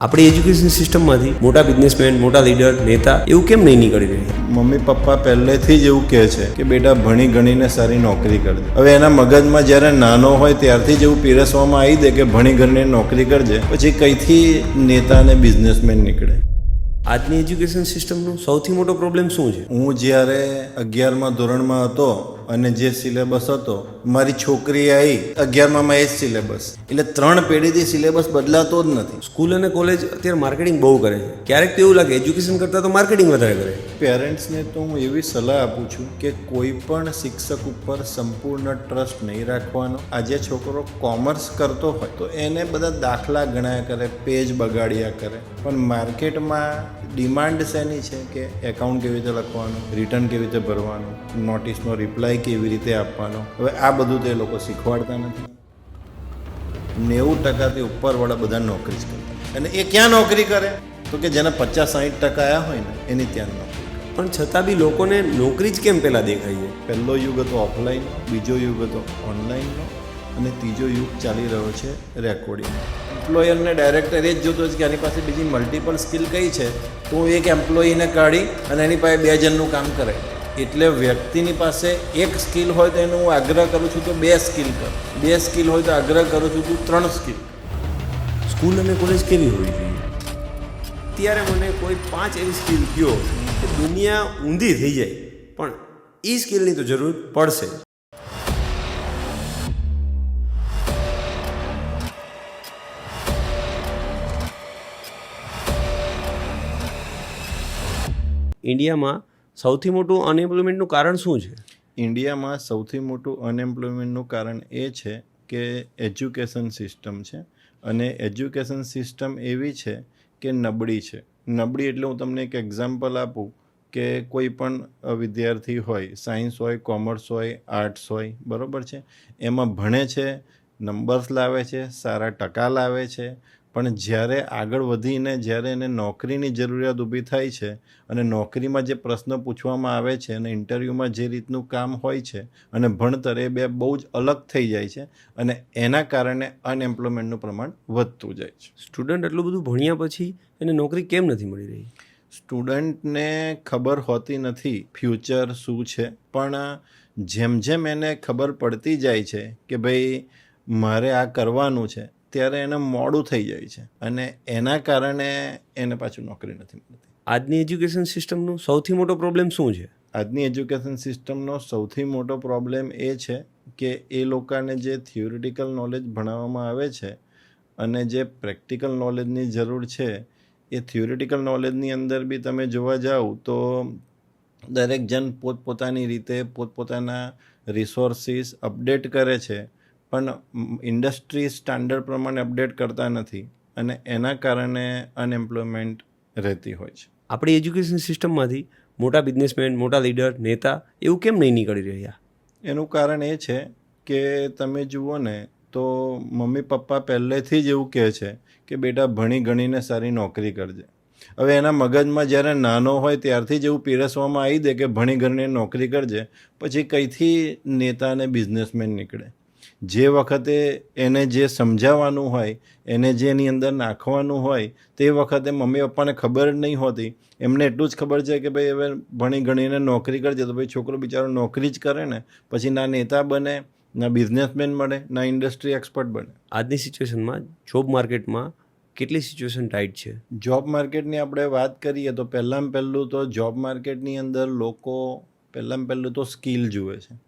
આપણી એજ્યુકેશન સિસ્ટમમાંથી મોટા બિઝનેસમેન, મોટા લીડર, નેતા એવું કેમ નહીં નીકળી રહ્યા? મમ્મી પપ્પા પહેલેથી જ એવું કહે છે કે બેટા ભણી ગણીને સારી નોકરી કરજે. હવે એના મગજમાં જ્યારે નાનો હોય ત્યારથી જ એવું પીરસવામાં આવી દે કે ભણી ગણીને નોકરી કરજે, પછી કઈથી નેતા અને બિઝનેસમેન નીકળે. આજની એજ્યુકેશન સિસ્ટમનો સૌથી મોટો પ્રોબ્લેમ શું છે? હું જ્યારે 11મા ધોરણમાં હતો અને જે સિલેબસ હતો, મારી છોકરી આવી 11માં એ જ સિલેબસ, એટલે 3 પેઢીથી સિલેબસ બદલાતો જ નથી. સ્કૂલ અને કોલેજ અત્યારે માર્કેટિંગ બહુ કરે છે. ક્યારેક તો એવું લાગે એજ્યુકેશન કરતાં તો માર્કેટિંગ વધારે કરે. પેરેન્ટ્સને તો હું એવી સલાહ આપું છું કે કોઈ પણ શિક્ષક ઉપર સંપૂર્ણ ટ્રસ્ટ નહીં રાખવાનો. આજે છોકરો કોમર્સ કરતો હોય તો એને બધા દાખલા ગણ્યા કરે, પેજ બગાડ્યા કરે, પણ માર્કેટમાં ડિમાન્ડ શેની છે કે એકાઉન્ટ કેવી રીતે લખવાનું, રિટર્ન કેવી રીતે ભરવાનું, નોટિસનો રિપ્લાય કેવી રીતે આપવાનો. હવે આ બધું તો એ લોકો શીખવાડતા નથી. 90% ઉપરવાળા બધા નોકરી જ કરતા, અને એ ક્યાં નોકરી કરે તો કે જેના 50-60% આવ્યા હોય ને એની ત્યાં નોકરી. પણ છતાં બી લોકોને નોકરી જ કેમ પહેલાં દેખાય છે? પહેલો યુગ હતો ઓફલાઈન, બીજો યુગ હતો ઓનલાઈનનો, અને ત્રીજો યુગ ચાલી રહ્યો છે રેકોર્ડિંગ. એમ્પ્લોયરને ડાયરેક્ટર એ જ જોતો છે કે આની પાસે બીજી મલ્ટિપલ સ્કિલ કઈ છે, તો હું એક એમ્પ્લોયીને કાઢી અને એની પાસે 2 જણનું કામ કરે. એટલે વ્યક્તિની પાસે એક સ્કિલ હોય તો એનો હું આગ્રહ કરું છું તો 2 સ્કિલ કર, 2 સ્કિલ હોય તો આગ્રહ કરું છું તું 3 સ્કિલ. સ્કૂલ અને કોલેજ કેવી હોવી જોઈએ? અત્યારે મને કોઈ 5 એવી સ્કિલ કહો કે દુનિયા ઊંધી થઈ જાય, પણ એ સ્કિલની તો જરૂર પડશે. ઇન્ડિયામાં સૌથી મોટું અનએમ્પ્લોયમેન્ટનું કારણ શું છે? ઇન્ડિયામાં સૌથી મોટું અનએમ્પ્લોયમેન્ટનું કારણ એ છે કે એજ્યુકેશન સિસ્ટમ છે, અને એજ્યુકેશન સિસ્ટમ એવી છે કે નબળી છે. નબળી એટલે હું તમને એક એક્ઝામ્પલ આપું કે કોઈ પણ વિદ્યાર્થી હોય, સાયન્સ હોય, કોમર્સ હોય, આર્ટ્સ હોય, બરાબર છે, એમાં ભણે છે, નંબર્સ લાવે છે, સારા ટકા લાવે છે, પણ જ્યારે આગળ વધીને જ્યારે એને નોકરીની જરૂરિયાત ઊભી થાય છે અને નોકરીમાં જે પ્રશ્ન પૂછવામાં આવે છે અને ઇન્ટરવ્યૂમાં જે રીતનું કામ હોય છે અને ભણતર, એ બે બહુ જ અલગ થઈ જાય છે, અને એના કારણે અનએમ્પ્લોયમેન્ટનું પ્રમાણ વધતું જાય છે. સ્ટુડન્ટ એટલું બધું ભણ્યા પછી એને નોકરી કેમ નથી મળી રહી? સ્ટુડન્ટને ખબર હોતી નથી ફ્યુચર શું છે, પણ જેમ જેમ એને ખબર પડતી જાય છે કે ભાઈ મારે આ કરવાનું છે, ત્યારે એને મોડું થઈ જાય છે, અને એના કારણે એને પાછું નોકરી નથી મળતી. આજની એજ્યુકેશન સિસ્ટમનો સૌથી મોટો પ્રોબ્લેમ શું છે? આજની એજ્યુકેશન સિસ્ટમનો સૌથી મોટો પ્રોબ્લેમ એ છે કે એ લોકોને જે થિયોરિટિકલ નોલેજ ભણાવવામાં આવે છે અને જે પ્રેક્ટિકલ નોલેજની જરૂર છે, એ થિયોરિટિકલ નોલેજની અંદર બી તમે જોવા જાઓ તો દરેક જણ પોતપોતાની રીતે પોતપોતાના રિસોર્સિસ અપડેટ કરે છે, પણ ઇન્ડસ્ટ્રી સ્ટાન્ડર્ડ પ્રમાણે અપડેટ કરતા નથી, અને એના કારણે અનએમ્પ્લોયમેન્ટ રહેતી હોય છે. આપણી એજ્યુકેશન સિસ્ટમમાંથી મોટા બિઝનેસમેન, મોટા લીડર, નેતા એવું કેમ નહીં નીકળી રહ્યા? એનું કારણ એ છે કે તમે જુઓ ને તો મમ્મી પપ્પા પહેલેથી જ એવું કહે છે કે બેટા ભણી ગણીને સારી નોકરી કરજે. હવે એના મગજમાં જ્યારે નાનો હોય ત્યારથી જ એવું પીરસવામાં આવી દે કે ભણી ગણીને નોકરી કરજે, પછી કઈથી નેતા અને બિઝનેસમેન નીકળે. જે વખતે એને જે સમજાવવાનું હોય, એને જે એની અંદર નાખવાનું હોય, તે વખતે મમ્મી પપ્પાને ખબર જ નહીં હોતી. એમને એટલું જ ખબર છે કે ભાઈ હવે ભણી ગણીને નોકરી કરજે, તો ભાઈ છોકરો બિચારો નોકરી જ કરે ને, પછી ના નેતા બને, ના બિઝનેસમેન મળે, ના ઇન્ડસ્ટ્રી એક્સપર્ટ બને. આજની સિચ્યુએશનમાં જોબ માર્કેટમાં કેટલી સિચ્યુએશન ટાઈટ છે? જોબ માર્કેટની આપણે વાત કરીએ તો પહેલું તો જોબ માર્કેટની અંદર લોકો પહેલું તો સ્કિલ જુએ છે,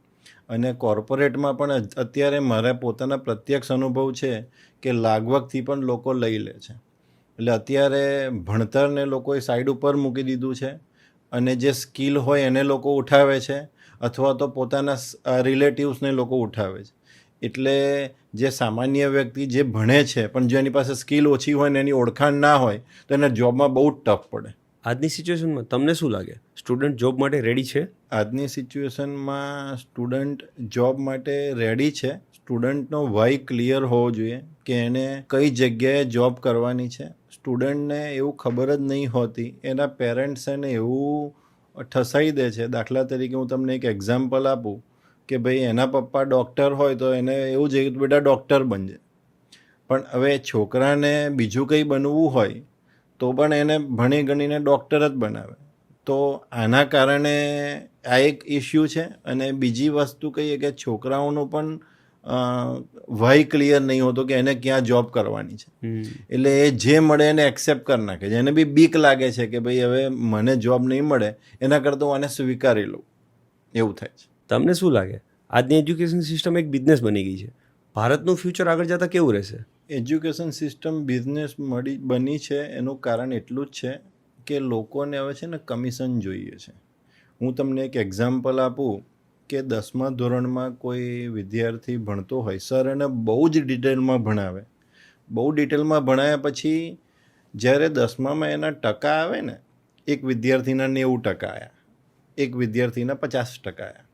અને કોર્પોરેટમાં પણ અત્યારે મારા પોતાના પ્રત્યક્ષ અનુભવ છે કે લાગવગથી પણ લોકો લઈ લે છે. એટલે અત્યારે ભણતરને લોકોએ સાઈડ ઉપર મૂકી દીધું છે, અને જે સ્કિલ હોય એને લોકો ઉઠાવે છે, અથવા તો પોતાના રિલેટિવ્સને લોકો ઉઠાવે છે. એટલે જે સામાન્ય વ્યક્તિ જે ભણે છે પણ જો એની પાસે સ્કિલ ઓછી હોય ને એની ઓળખાણ ના હોય તો એને જોબમાં બહુ જ ટફ પડે. આજની સિચ્યુએશનમાં તમને શું લાગે, સ્ટુડન્ટ જોબ માટે રેડી છે? આજની સિચ્યુએશનમાં સ્ટુડન્ટ જોબ માટે રેડી છે. સ્ટુડન્ટનો વાય ક્લિયર હોવો જોઈએ કે એને કઈ જગ્યાએ જોબ કરવાની છે. સ્ટુડન્ટને એવું ખબર જ નહીં હોતી, એના પેરેન્ટ્સ એને એવું ઠસાઈ દે છે. દાખલા તરીકે હું તમને એક એક્ઝામ્પલ આપું કે ભાઈ એના પપ્પા ડૉક્ટર હોય તો એને એવું જોઈએ કે બેટા ડૉક્ટર બનજે, પણ હવે છોકરાને બીજું કંઈ બનવું હોય તો પણ એને ભણી ગણીને ડૉક્ટર જ બનાવે. તો આના કારણે આ એક ઇસ્યુ છે. અને બીજી વસ્તુ કહીએ કે છોકરાઓનું પણ વાય ક્લિયર નહીં હોતો કે એને ક્યાં જોબ કરવાની છે. એટલે એ જે મળે એને એક્સેપ્ટ કરી નાખે છે. એને બી બીક લાગે છે કે ભાઈ હવે મને જોબ નહીં મળે, એના કરતાં હું આને સ્વીકારી લઉં, એવું થાય છે. તમને શું લાગે આજની એજ્યુકેશન સિસ્ટમ એક બિઝનેસ બની ગઈ છે, ભારતનું ફ્યુચર આગળ જતાં કેવું રહેશે? એજ્યુકેશન સિસ્ટમ બિઝનેસ બની છે એનું કારણ એટલું જ છે કે લોકોને હવે છે ને કમિશન જોઈએ છે. હું તમને એક એક્ઝામ્પલ આપું કે 10મા ધોરણમાં કોઈ વિદ્યાર્થી ભણતો હોય, સર એને બહુ જ ડિટેલમાં ભણાવે. બહુ ડિટેલમાં ભણાવ્યા પછી જ્યારે 10મામાં એના ટકા આવે ને, એક વિદ્યાર્થીના 90% આવ્યા, એક વિદ્યાર્થીના 50% આવ્યા.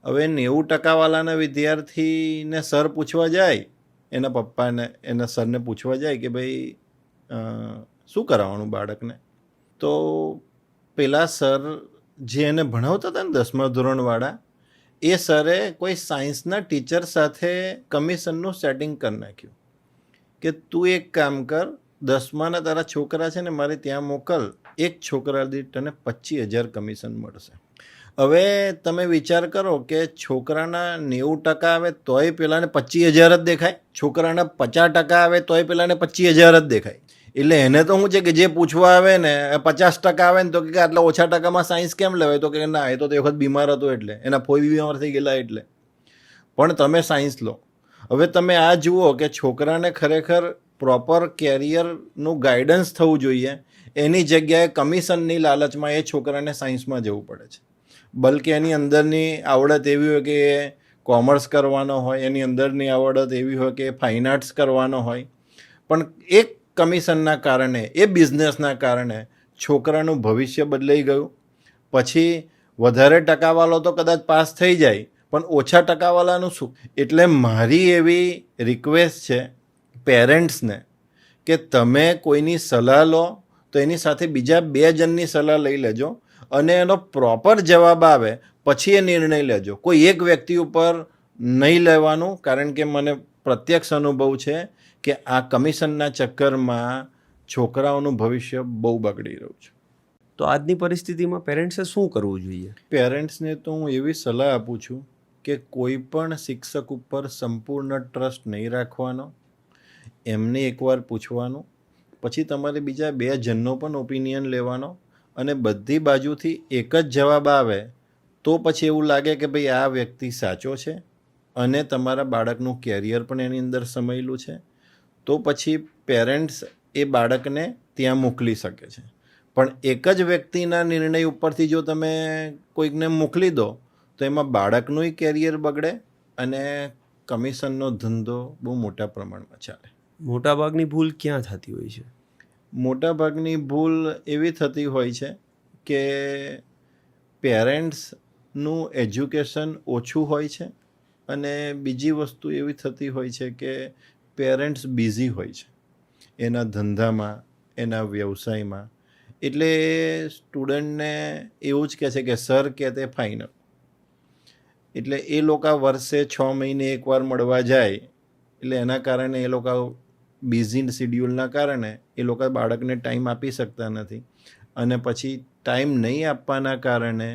હવે 90%વાળાના વિદ્યાર્થીને સર પૂછવા જાય, એના પપ્પાને એના સરને પૂછવા જાય કે ભાઈ શું કરાવવાનું બાળકને, તો પેલા સર જે એને ભણાવતા હતા ને 10મા ધોરણવાળા, એ સરે કોઈ સાયન્સના ટીચર સાથે કમિશનનું સેટિંગ કરી નાખ્યું કે તું એક કામ કર, 10માના તારા છોકરા છે ને મારે ત્યાં મોકલ, એક છોકરા દીઠ તને 25,000 કમિશન મળશે. હવે તમે વિચાર કરો કે છોકરાના 90% આવે તોય પેલાને 25,000 જ દેખાય, છોકરાના 50% આવે તોય પેલાને 25,000 જ દેખાય. એટલે એને તો શું છે કે જે પૂછવા આવે ને 50% આવે ને તો કે આટલા ઓછા ટકામાં સાયન્સ કેમ લેવાય, તો કે ના, એ તો તે વખત બીમાર હતો એટલે, એના ફોઈ બીમાર થઈ ગયેલા એટલે. પણ તમે સાયન્સ લો. હવે તમે આ જુઓ કે છોકરાને ખરેખર પ્રોપર કેરિયરનું ગાઈડન્સ થવું જોઈએ, એની જગ્યાએ કમિશનની લાલચમાં એ છોકરાને સાયન્સમાં જવું પડે છે. બલકે એની અંદરની આવડત એવી હોય કે એ કોમર્સ કરવાનો હોય, એની અંદરની આવડત એવી હોય કે ફાઇન આર્ટ્સ કરવાનો હોય, પણ એક કમિશનના કારણે, એ બિઝનેસના કારણે છોકરાનું ભવિષ્ય બદલાઈ ગયું. પછી વધારે ટકાવાળો તો કદાચ પાસ થઈ જાય, પણ ઓછા ટકાવાળાનું શું? એટલે મારી એવી રિક્વેસ્ટ છે પેરેન્ટ્સને કે તમે કોઈની સલાહ લો તો એની સાથે બીજા 2 જણની સલાહ લઈ લેજો અને એનો પ્રોપર જવાબ આવે પછી એ નિર્ણય લેજો. કોઈ એક વ્યક્તિ ઉપર નહીં લેવાનું, કારણ કે મને પ્રત્યક્ષ અનુભવ છે કે આ કમિશનના ચક્કરમાં છોકરાઓનું ભવિષ્ય બહુ બગડી રહ્યું છે. તો આજની પરિસ્થિતિમાં પેરેન્ટ્સે શું કરવું જોઈએ? પેરેન્ટ્સને તો હું એવી સલાહ આપું છું કે કોઈ પણ શિક્ષક ઉપર સંપૂર્ણ ટ્રસ્ટ નહીં રાખવાનો, એમને એકવાર પૂછવાનું, પછી તમારે બીજા 2 જણનો પણ ઓપિનિયન લેવાનો, અને બધી બાજુથી એક જ જવાબ આવે તો પછી એવું લાગે કે ભાઈ આ વ્યક્તિ સાચો છે અને તમારા બાળકનું કેરિયર પણ એની અંદર સમાયેલું છે, તો પછી પેરેન્ટ્સ એ બાળકને ત્યાં મોકલી શકે છે. પણ એક જ વ્યક્તિના નિર્ણય ઉપરથી જો તમે કોઈકને મોકલી દો તો એમાં બાળકનું કેરિયર બગડે અને કમિશનનો ધંધો બહુ મોટા પ્રમાણમાં ચાલે. મોટાભાગની ભૂલ ક્યાં થતી હોય છે? મોટાભાગની ભૂલ એવી થતી હોય છે કે પેરેન્ટ્સનું એજ્યુકેશન ઓછું હોય છે, અને બીજી વસ્તુ એવી થતી હોય છે કે પેરેન્ટ્સ બિઝી હોય છે એના ધંધામાં, એના વ્યવસાયમાં. એટલે સ્ટુડન્ટને એવું જ કહે છે કે સર કે તે ફાઇનલ. એટલે એ લોકો વર્ષે 6 મહિને એકવાર મળવા જાય, એટલે એના કારણે એ લોકો બિઝી શિડ્યુલના કારણે એ લોકો બાળકને ટાઈમ આપી શકતા નથી, અને પછી ટાઈમ નહીં આપવાના કારણે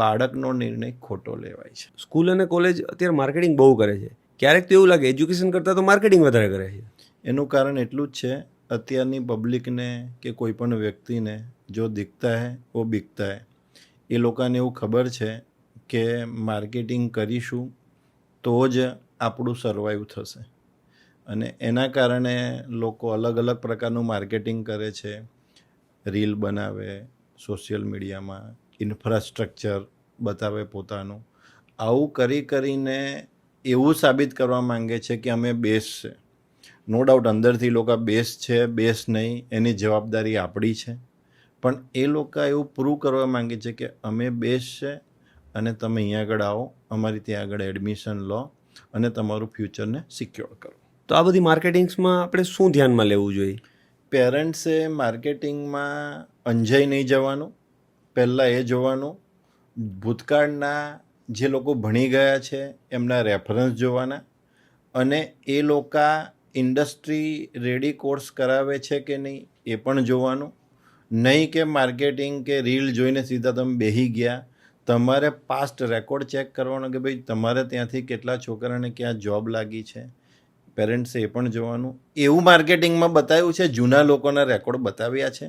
બાળકનો નિર્ણય ખોટો લેવાય છે. સ્કૂલ અને કોલેજ અત્યારે માર્કેટિંગ બહુ કરે છે, ક્યારેક તો એવું લાગે એજ્યુકેશન કરતાં તો માર્કેટિંગ વધારે કરે છે. એનું કારણ એટલું જ છે, અત્યારની પબ્લિકને કે કોઈ પણ વ્યક્તિને જો દિખતા હૈ વો બિકતા હૈ. એ લોકોને એવું ખબર છે કે માર્કેટિંગ કરીશું તો જ આપણું સર્વાઈવ થશે, અને એના કારણે લોકો અલગ અલગ પ્રકારનું માર્કેટિંગ કરે છે. રીલ બનાવે સોશિયલ મીડિયામાં, ઇન્ફ્રાસ્ટ્રક્ચર બતાવે પોતાનું. આવું કરીને એવું સાબિત કરવા માંગે છે કે અમે બેસ્ટ છે. નો ડાઉટ અંદરથી લોકો બેસ્ટ છે, બેસ્ટ નહીં, એની જવાબદારી આપણી છે, પણ એ લોકો એવું પ્રૂવ કરવા માંગે છે કે અમે બેસ્ટ છે અને તમે અહીંયા આગળ આવો, અમારી ત્યાં આગળ એડમિશન લો અને તમારું ફ્યુચરને સિક્યોર કરો. તો આ બધી માર્કેટિંગ્સમાં આપણે શું ધ્યાનમાં લેવું જોઈએ? પેરેન્ટ્સે માર્કેટિંગમાં અંજાઈ નહીં જવાનું. પહેલાં એ જોવાનું, ભૂતકાળના જે લોકો ભણી ગયા છે એમના રેફરન્સ જોવાના, અને એ લોકો ઇન્ડસ્ટ્રી રેડી કોર્સ કરાવે છે કે નહીં એ પણ જોવાનું. નહીં કે માર્કેટિંગ કે રીલ જોઈને સીધા તમે બેસી ગયા. તમારે પાસ્ટ રેકોર્ડ ચેક કરવાનો કે ભાઈ તમારે ત્યાંથી કેટલા છોકરાને ક્યાં જોબ લાગી છે. પેરેન્ટ્સે એ પણ જોવાનું. એવું માર્કેટિંગમાં બતાવ્યું છે, જૂના લોકોના રેકોર્ડ બતાવ્યા છે.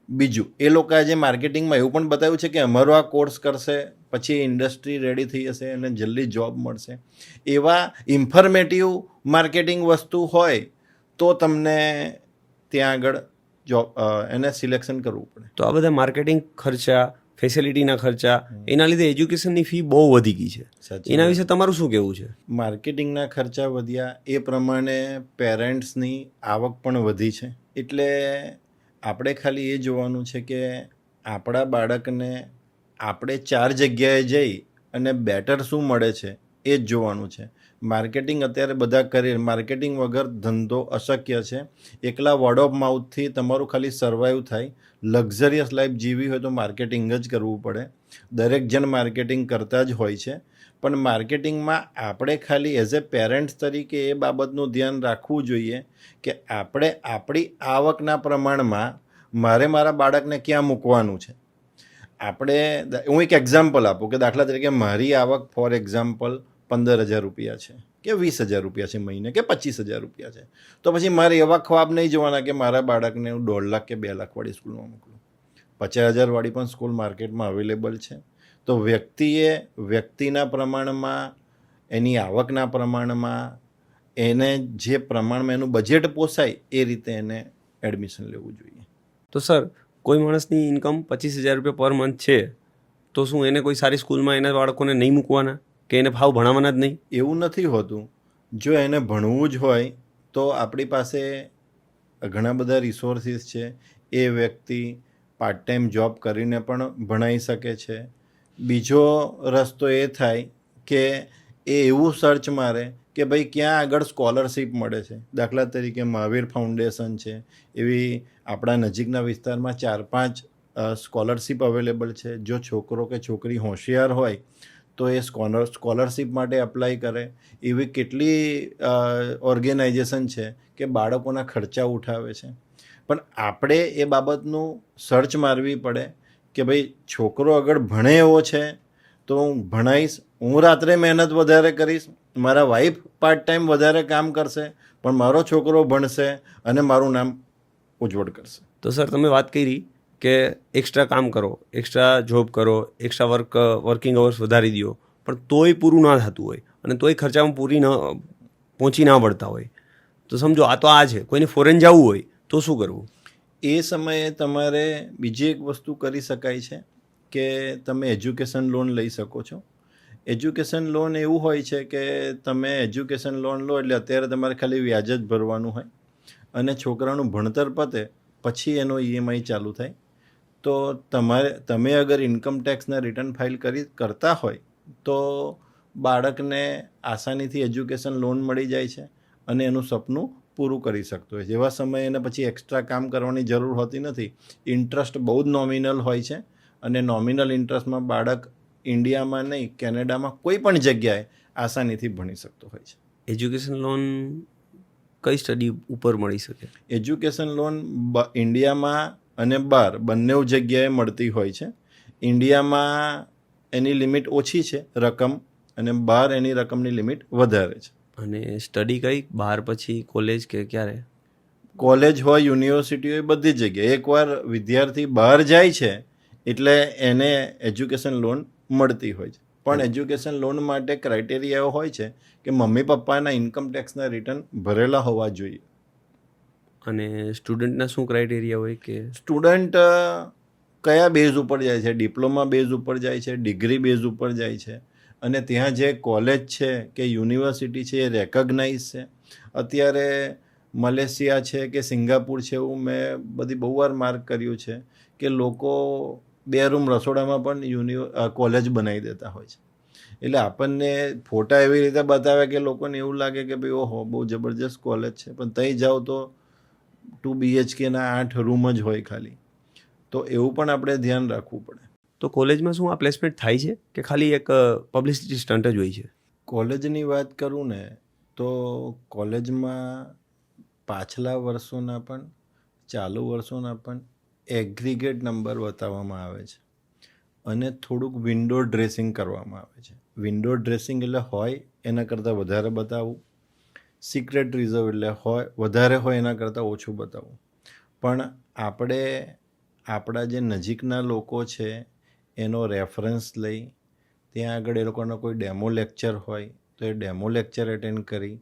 બીજું, એ લોકોએ જે માર્કેટિંગમાં એવું પણ બતાવ્યું છે કે અમારો આ કોર્સ કરશે પછી ઇન્ડસ્ટ્રી રેડી થઈ જશે અને જલ્દી જોબ મળશે. એવા ઇન્ફોર્મેટિવ માર્કેટિંગ વસ્તુ હોય તો તમને ત્યાં આગળ જોબ એને સિલેક્શન કરવું પડે. તો આ બધા માર્કેટિંગ ખર્ચા, ફેસિલિટીના ખર્ચા, એના લીધે એજ્યુકેશનની ફી બહુ વધી ગઈ છે. સાચી એના વિશે તમારું શું કહેવું છે? માર્કેટિંગના ખર્ચા વધ્યા એ પ્રમાણે પેરેન્ટ્સની આવક પણ વધી છે. એટલે આપણે ખાલી એ જોવાનું છે કે આપણા બાળકને આપણે 4 જગ્યાએ જઈ અને બેટર શું મળે છે એ જ જોવાનું છે. માર્કેટિંગ અત્યારે બધા કરે, માર્કેટિંગ વગર ધંધો અશક્ય છે. એકલા વર્ડ ઓફ માઉથથી તમારું ખાલી સર્વાઈવ થાય. લક્ઝરિયસ લાઈફ જીવી હોય તો માર્કેટિંગ જ કરવું પડે. દરેક જણ માર્કેટિંગ કરતા જ હોય છે. પણ માર્કેટિંગમાં આપણે ખાલી એઝ એ પેરેન્ટ્સ તરીકે એ બાબતનું ધ્યાન રાખવું જોઈએ કે આપણે આપણી આવકના પ્રમાણમાં મારે મારા બાળકને ક્યાં મૂકવાનું છે. હું એક એક્ઝામ્પલ આપું કે દાખલા તરીકે મારી આવક ફોર એક્ઝામ્પલ 15,000 રૂપિયા છે કે 20,000 રૂપિયા છે મહિને કે 25,000 રૂપિયા છે. તો પછી મારે એવા ખ્વાબ નહીં જોવાના કે મારા બાળકને હું 1.5 લાખ કે 2 લાખ વાળી સ્કૂલમાં મોકલું. 50,000 વાળી પણ સ્કૂલ માર્કેટમાં અવેલેબલ છે. તો વ્યક્તિના પ્રમાણમાં, એની આવકના પ્રમાણમાં, એને જે પ્રમાણમાં એનું બજેટ પોસાય એ રીતે એને એડમિશન લેવું જોઈએ. તો સર, કોઈ માણસની ઇન્કમ 25,000 રૂપિયા પર મંથ છે તો શું એને કોઈ સારી સ્કૂલમાં એના બાળકોને નહીં મૂકવાના કે એને ભાવ ભણાવવાના જ નહીં? એવું નથી હોતું. જો એને ભણવું જ હોય તો આપણી પાસે ઘણા બધા રિસોર્સિસ છે. એ વ્યક્તિ પાર્ટ ટાઈમ જોબ કરીને પણ ભણાવી શકે છે. બીજો રસ્તો એ થાય કે એ એવું સર્ચ મારે કે ભાઈ ક્યાં આગળ સ્કોલરશિપ મળે છે. દાખલા તરીકે મહાવીર ફાઉન્ડેશન છે, એવી આપણા નજીકના વિસ્તારમાં 4-5 સ્કોલરશિપ અવેલેબલ છે. જો છોકરો કે છોકરી હોશિયાર હોય તો એ સ્કોલરશિપ માટે અપ્લાય કરે. એવી કેટલી ઓર્ગેનાઇઝેશન છે કે બાળકોના ખર્ચા ઉઠાવે છે. પણ આપણે એ બાબતનું સર્ચ મારવી પડે કે ભાઈ છોકરો આગળ ભણે એવો છે તો હું ભણાવીશ, હું રાત્રે મહેનત વધારે કરીશ, મારા વાઈફ પાર્ટ ટાઈમ વધારે કામ કરશે, પણ મારો છોકરો ભણશે અને મારું નામ ઉજ્જવળ કરશે. તો સર, તમે વાત કરી કે એક્સ્ટ્રા કામ કરો, એક્સ્ટ્રા જોબ કરો, એક્સ્ટ્રા વર્કિંગ અવર્સ વધારી દો, પણ તોય પૂરું ના થતું હોય અને તોય ખર્ચામાં પહોંચી ના વળતા હોય, તો સમજો આ તો આ છે. કોઈને ફોરેન જવું હોય તો શું કરવું? એ સમયે તમારે બીજી એક વસ્તુ કરી શકાય છે કે તમે એજ્યુકેશન લોન લઈ શકો છો. એજ્યુકેશન લોન એવું હોય છે કે તમે એજ્યુકેશન લોન લો એટલે અત્યારે તમારે ખાલી વ્યાજ જ ભરવાનું હોય અને છોકરાનું ભણતર પતે પછી એનો EMI ચાલુ થાય. તો તમે અગર ઇન્કમ ટેક્સના રિટર્ન ફાઇલ કરતા હોય તો બાળકને આસાનીથી એજ્યુકેશન લોન મળી જાય છે અને એનું સપનું પૂરું કરી શકતો હોય. જેવા સમયે એને પછી એક્સ્ટ્રા કામ કરવાની જરૂર હોતી નથી. ઇન્ટરેસ્ટ બહુ જ નોમિનલ હોય છે અને નોમિનલ ઇન્ટરેસ્ટમાં બાળક ઇન્ડિયામાં નહીં, કેનેડામાં કોઈ પણ જગ્યાએ આસાનીથી ભણી શકતો હોય છે. એજ્યુકેશન લોન કઈ સ્ટડી ઉપર મળી શકે? એજ્યુકેશન લોન ઇન્ડિયામાં અને બહાર બંને જગ્યાએ મળતી હોય છે. ઇન્ડિયામાં એની લિમિટ ઓછી છે રકમ, અને બહાર એની રકમની લિમિટ વધારે છે. અને સ્ટડી કઈ બહાર પછી કોલેજ કે ક્યારે? કોલેજ હોય, યુનિવર્સિટી હોય, બધી જગ્યાએ. એકવાર વિદ્યાર્થી બહાર જાય છે એટલે એને એજ્યુકેશન લોન મળતી હોય છે. પણ એજ્યુકેશન લોન માટે ક્રાઇટેરિયા એવો હોય છે કે મમ્મી પપ્પાના ઇન્કમ ટેક્સના રિટર્ન ભરેલા હોવા જોઈએ. અને સ્ટુડન્ટના શું ક્રાઇટેરિયા હોય કે સ્ટુડન્ટ કયા બેઝ ઉપર જાય છે? ડિપ્લોમા બેઝ ઉપર જાય છે, ડિગ્રી બેઝ ઉપર જાય છે, અને ત્યાં જે કોલેજ છે કે યુનિવર્સિટી છે એ રેકગ્નાઇઝ છે. અત્યારે મલેશિયા છે કે સિંગાપુર છે, એવું મેં બહુ વાર માર્ક કર્યું છે કે લોકો 2 રૂમ રસોડામાં પણ કોલેજ બનાવી દેતા હોય છે. એટલે આપણને ફોટા એવી રીતે બતાવે કે લોકોને એવું લાગે કે ભાઈ ઓહો બહુ જબરજસ્ત કોલેજ છે, પણ ત્યાં જાઓ તો 2 BHKના 8 રૂમ જ હોય ખાલી. તો એવું પણ આપણે ધ્યાન રાખવું પડે. તો કોલેજમાં શું આ પ્લેસમેન્ટ થાય છે કે ખાલી એક પબ્લિસિટી સ્ટન્ટ જ હોય છે? કોલેજની વાત કરું ને તો કોલેજમાં પાછલા વર્ષોના પણ ચાલુ વર્ષોના પણ એગ્રીગેટ નંબર બતાવવામાં આવે છે અને થોડુંક વિન્ડો ડ્રેસિંગ કરવામાં આવે છે. વિન્ડો ડ્રેસિંગ એટલે હોય એના કરતાં વધારે બતાવવું, સિક્રેટ રિઝર્વ એટલે હોય વધારે હોય એના કરતાં ઓછું બતાવવું. પણ આપણે આપણા જે નજીકના લોકો છે એનો રેફરન્સ લઈ ત્યાં આગળ એ લોકોનો કોઈ ડેમો લેક્ચર હોય તો એ ડેમો લેક્ચર એટેન્ડ કરી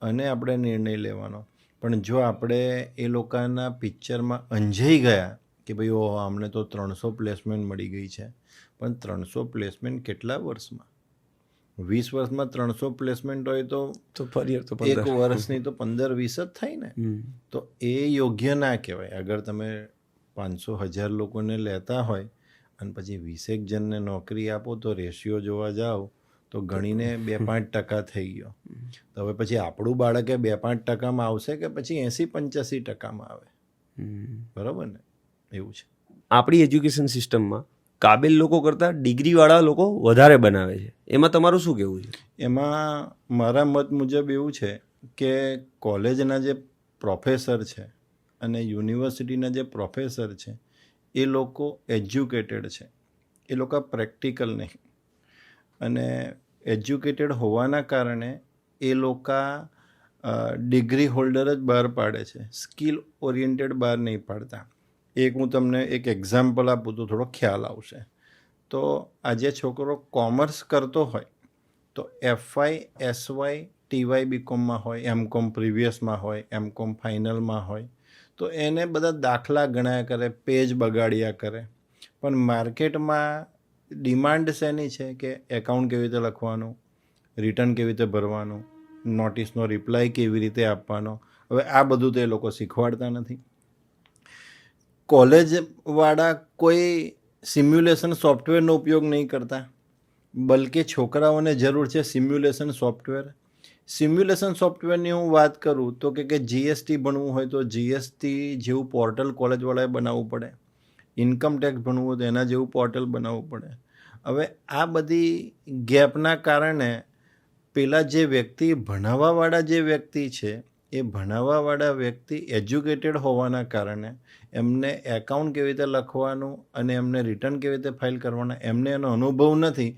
અને આપણે નિર્ણય લેવાનો. પણ જો આપણે એ લોકોના પિક્ચરમાં અંજાઈ ગયા કે ભાઈ ઓહો અમને તો 300 પ્લેસમેન્ટ મળી ગઈ છે, પણ 300 પ્લેસમેન્ટ કેટલા વર્ષમાં? 20 વર્ષમાં 300 પ્લેસમેન્ટ હોય તો ફરી તો એક વર્ષની તો 15-20 જ થાય ને. તો એ યોગ્ય ના કહેવાય. અગર તમે 500,000 લોકોને લેતા હોય અને પછી 20 જણને નોકરી આપો તો રેશિયો જોવા જાઓ તો ગણીને 2-5% થઈ ગયો. તો હવે પછી આપણું બાળક 2-5% આવશે કે પછી 80-85% આવે? બરાબર ને? એવું છે. આપણી એજ્યુકેશન સિસ્ટમમાં કાબિલ લોકો કરતાં ડિગ્રીવાળા લોકો વધારે બનાવે છે, એમાં તમારું શું કહેવું છે? એમાં મારા મત મુજબ એવું છે કે કોલેજના જે પ્રોફેસર છે અને યુનિવર્સિટીના જે પ્રોફેસર છે એ લોકો એજ્યુકેટેડ છે, એ લોકો પ્રેક્ટિકલ નહીં. અને એજ્યુકેટેડ હોવાના કારણે એ લોકો ડિગ્રી હોલ્ડર જ બહાર પાડે છે, સ્કિલ ઓરિએન્ટેડ બહાર નહીં પાડતા. હું તમને એક એક્ઝામ્પલ આપું તો થોડો ખ્યાલ આવશે. તો આજે છોકરો કોમર્સ કરતો હોય તો FY, SY, TY BComમાં હોય, MCom પ્રીવિયસમાં હોય, MCom ફાઇનલમાં હોય, તો એને બધા દાખલા ગણ્યા કરે, પેજ બગાડ્યા કરે. પણ માર્કેટમાં ડિમાન્ડ શેની છે કે એકાઉન્ટ કેવી રીતે લખવાનું, રિટર્ન કેવી રીતે ભરવાનું, નોટિસનો રિપ્લાય કેવી રીતે આપવાનો. હવે આ બધું તો એ લોકો શીખવાડતા નથી. કોલેજવાળા કોઈ સિમ્યુલેશન સોફ્ટવેરનો ઉપયોગ નહીં કરતા, બલકે છોકરાઓને જરૂર છે સિમ્યુલેશન સોફ્ટવેર. સિમ્યુલેશન સોફ્ટવેરની હું વાત કરું તો કે GST ભણવું હોય તો GST જેવું પોર્ટલ કોલેજવાળાએ બનાવવું પડે. ઇન્કમ ટેક્સ ભણવું હોય તો એના જેવું પોર્ટલ બનાવવું પડે. હવે આ બધી ગેપના કારણે પેલા જે વ્યક્તિ ભણાવવાવાળા જે વ્યક્તિ છે એ ભણાવવાવાળા વ્યક્તિ એજ્યુકેટેડ હોવાના કારણે એમને એકાઉન્ટ કેવી રીતે લખવાનું અને એમને રિટર્ન કેવી રીતે ફાઇલ કરવાના એમને એનો અનુભવ નથી.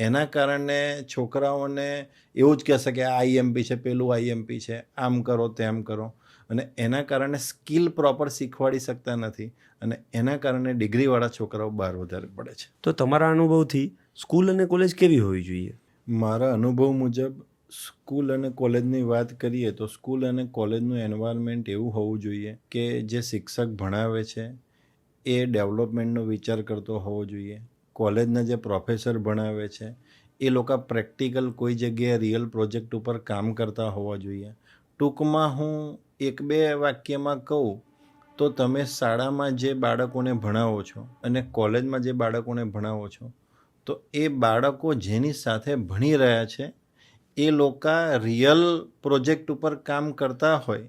એના કારણે છોકરાઓને એવું જ કહેશે કે આ IMP છે, પેલું IMP છે, આમ કરો તેમ કરો. અને એના કારણે સ્કિલ પ્રોપર શીખવાડી શકતા નથી અને એના કારણે ડિગ્રીવાળા છોકરાઓ બહાર વધારે પડે છે. તો તમારા અનુભવથી સ્કૂલ અને કોલેજ કેવી હોવી જોઈએ? મારા અનુભવ મુજબ સ્કૂલ અને કોલેજની વાત કરીએ તો સ્કૂલ અને કોલેજનું એન્વાયરમેન્ટ એવું હોવું જોઈએ કે જે શિક્ષક ભણાવે છે એ ડેવલપમેન્ટનો વિચાર કરતો હોવો જોઈએ. કોલેજના જે પ્રોફેસર ભણાવે છે એ લોકો પ્રેક્ટિકલ કોઈ જગ્યાએ રિયલ પ્રોજેક્ટ ઉપર કામ કરતા હોવા જોઈએ. ટૂંકમાં હું 1-2 વાક્યમાં કહું તો તમે શાળામાં જે બાળકોને ભણાવો છો અને કોલેજમાં જે બાળકોને ભણાવો છો તો એ બાળકો જેની સાથે ભણી રહ્યા છે એ લોકો રિયલ પ્રોજેક્ટ ઉપર કામ કરતા હોય